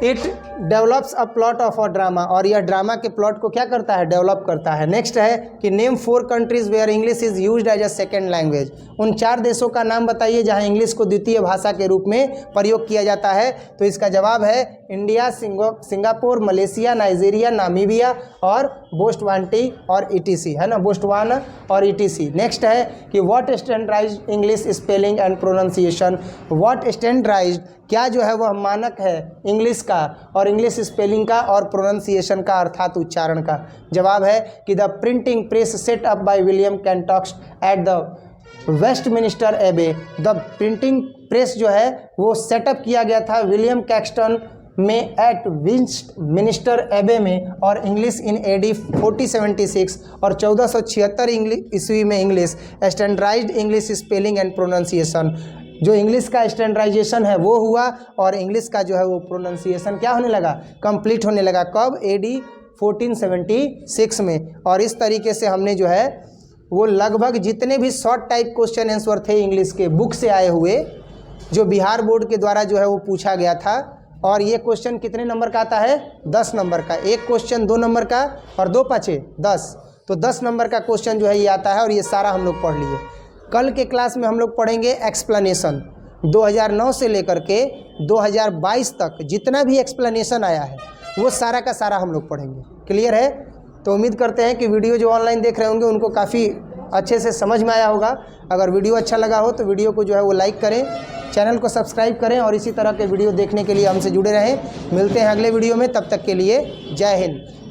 It develops a plot of a drama, और यह ड्रामा के प्लॉट को क्या करता है, डेवलप करता है। नेक्स्ट है कि name 4 countries where English is used as a second language. उन 4 देशों का नाम बताइए जहां इंग्लिश को द्वितीय भाषा के रूप में प्रयोग किया जाता है। तो इसका जवाब है India, Singapore, Malaysia, Nigeria, Namibia और बोस्टवाना और ईटीसी, है ना, बोस्टवाना और ईटीसी। नेक्स्ट है कि what standardised English spelling and pronunciation, what standardised क्या जो है वह मानक है इंग्लिश का और इंग्लिश स्पेलिंग का और प्रोनाउंसिएशन का अर्थात उच्चारण का। जवाब है कि the printing press set up by William कैंटॉक्स at the Westminster Abbey. The printing press जो है वो सेटअप किया गया था विलियम कैक्सटन में एट वेस्टमिनिस्टर एबे में, और इंग्लिश इन AD 1476 और 1476 ईस्वी में English standardised English spelling and pronunciation, जो इंग्लिश का स्टैंडर्डाइजेशन है वो हुआ और इंग्लिश का जो है वो प्रोनाउंसिएशन क्या होने लगा, कंप्लीट होने लगा। कब, AD 1476 में। और इस तरीके से हमने जो है वो लगभग जितने भी शॉर्ट टाइप क्वेश्चन आंसर थे इंग्लिश के बुक से आए हुए, जो बिहार बोर्ड के द्वारा जो है वो पूछा गया था, और ये क्वेश्चन कितने नंबर का आता है, 10 नंबर का। एक क्वेश्चन 2 नंबर का और 2 5 10, तो 10 नंबर का क्वेश्चन जो है ये आता है, और ये सारा हम लोग पढ़ लिए। कल के क्लास में हम लोग पढ़ेंगे एक्सप्लेनेशन। 2009 से लेकर के 2022 तक जितना भी एक्सप्लेनेशन आया है वो सारा का सारा हम लोग पढ़ेंगे। क्लियर है। तो उम्मीद करते हैं कि वीडियो जो ऑनलाइन देख रहे होंगे उनको काफ़ी अच्छे से समझ में आया होगा। अगर वीडियो अच्छा लगा हो तो वीडियो को जो है वो लाइक करें, चैनल को सब्सक्राइब करें, और इसी तरह के वीडियो देखने के लिए हमसे जुड़े रहें। मिलते हैं अगले वीडियो में, तब तक के लिए जय हिंद।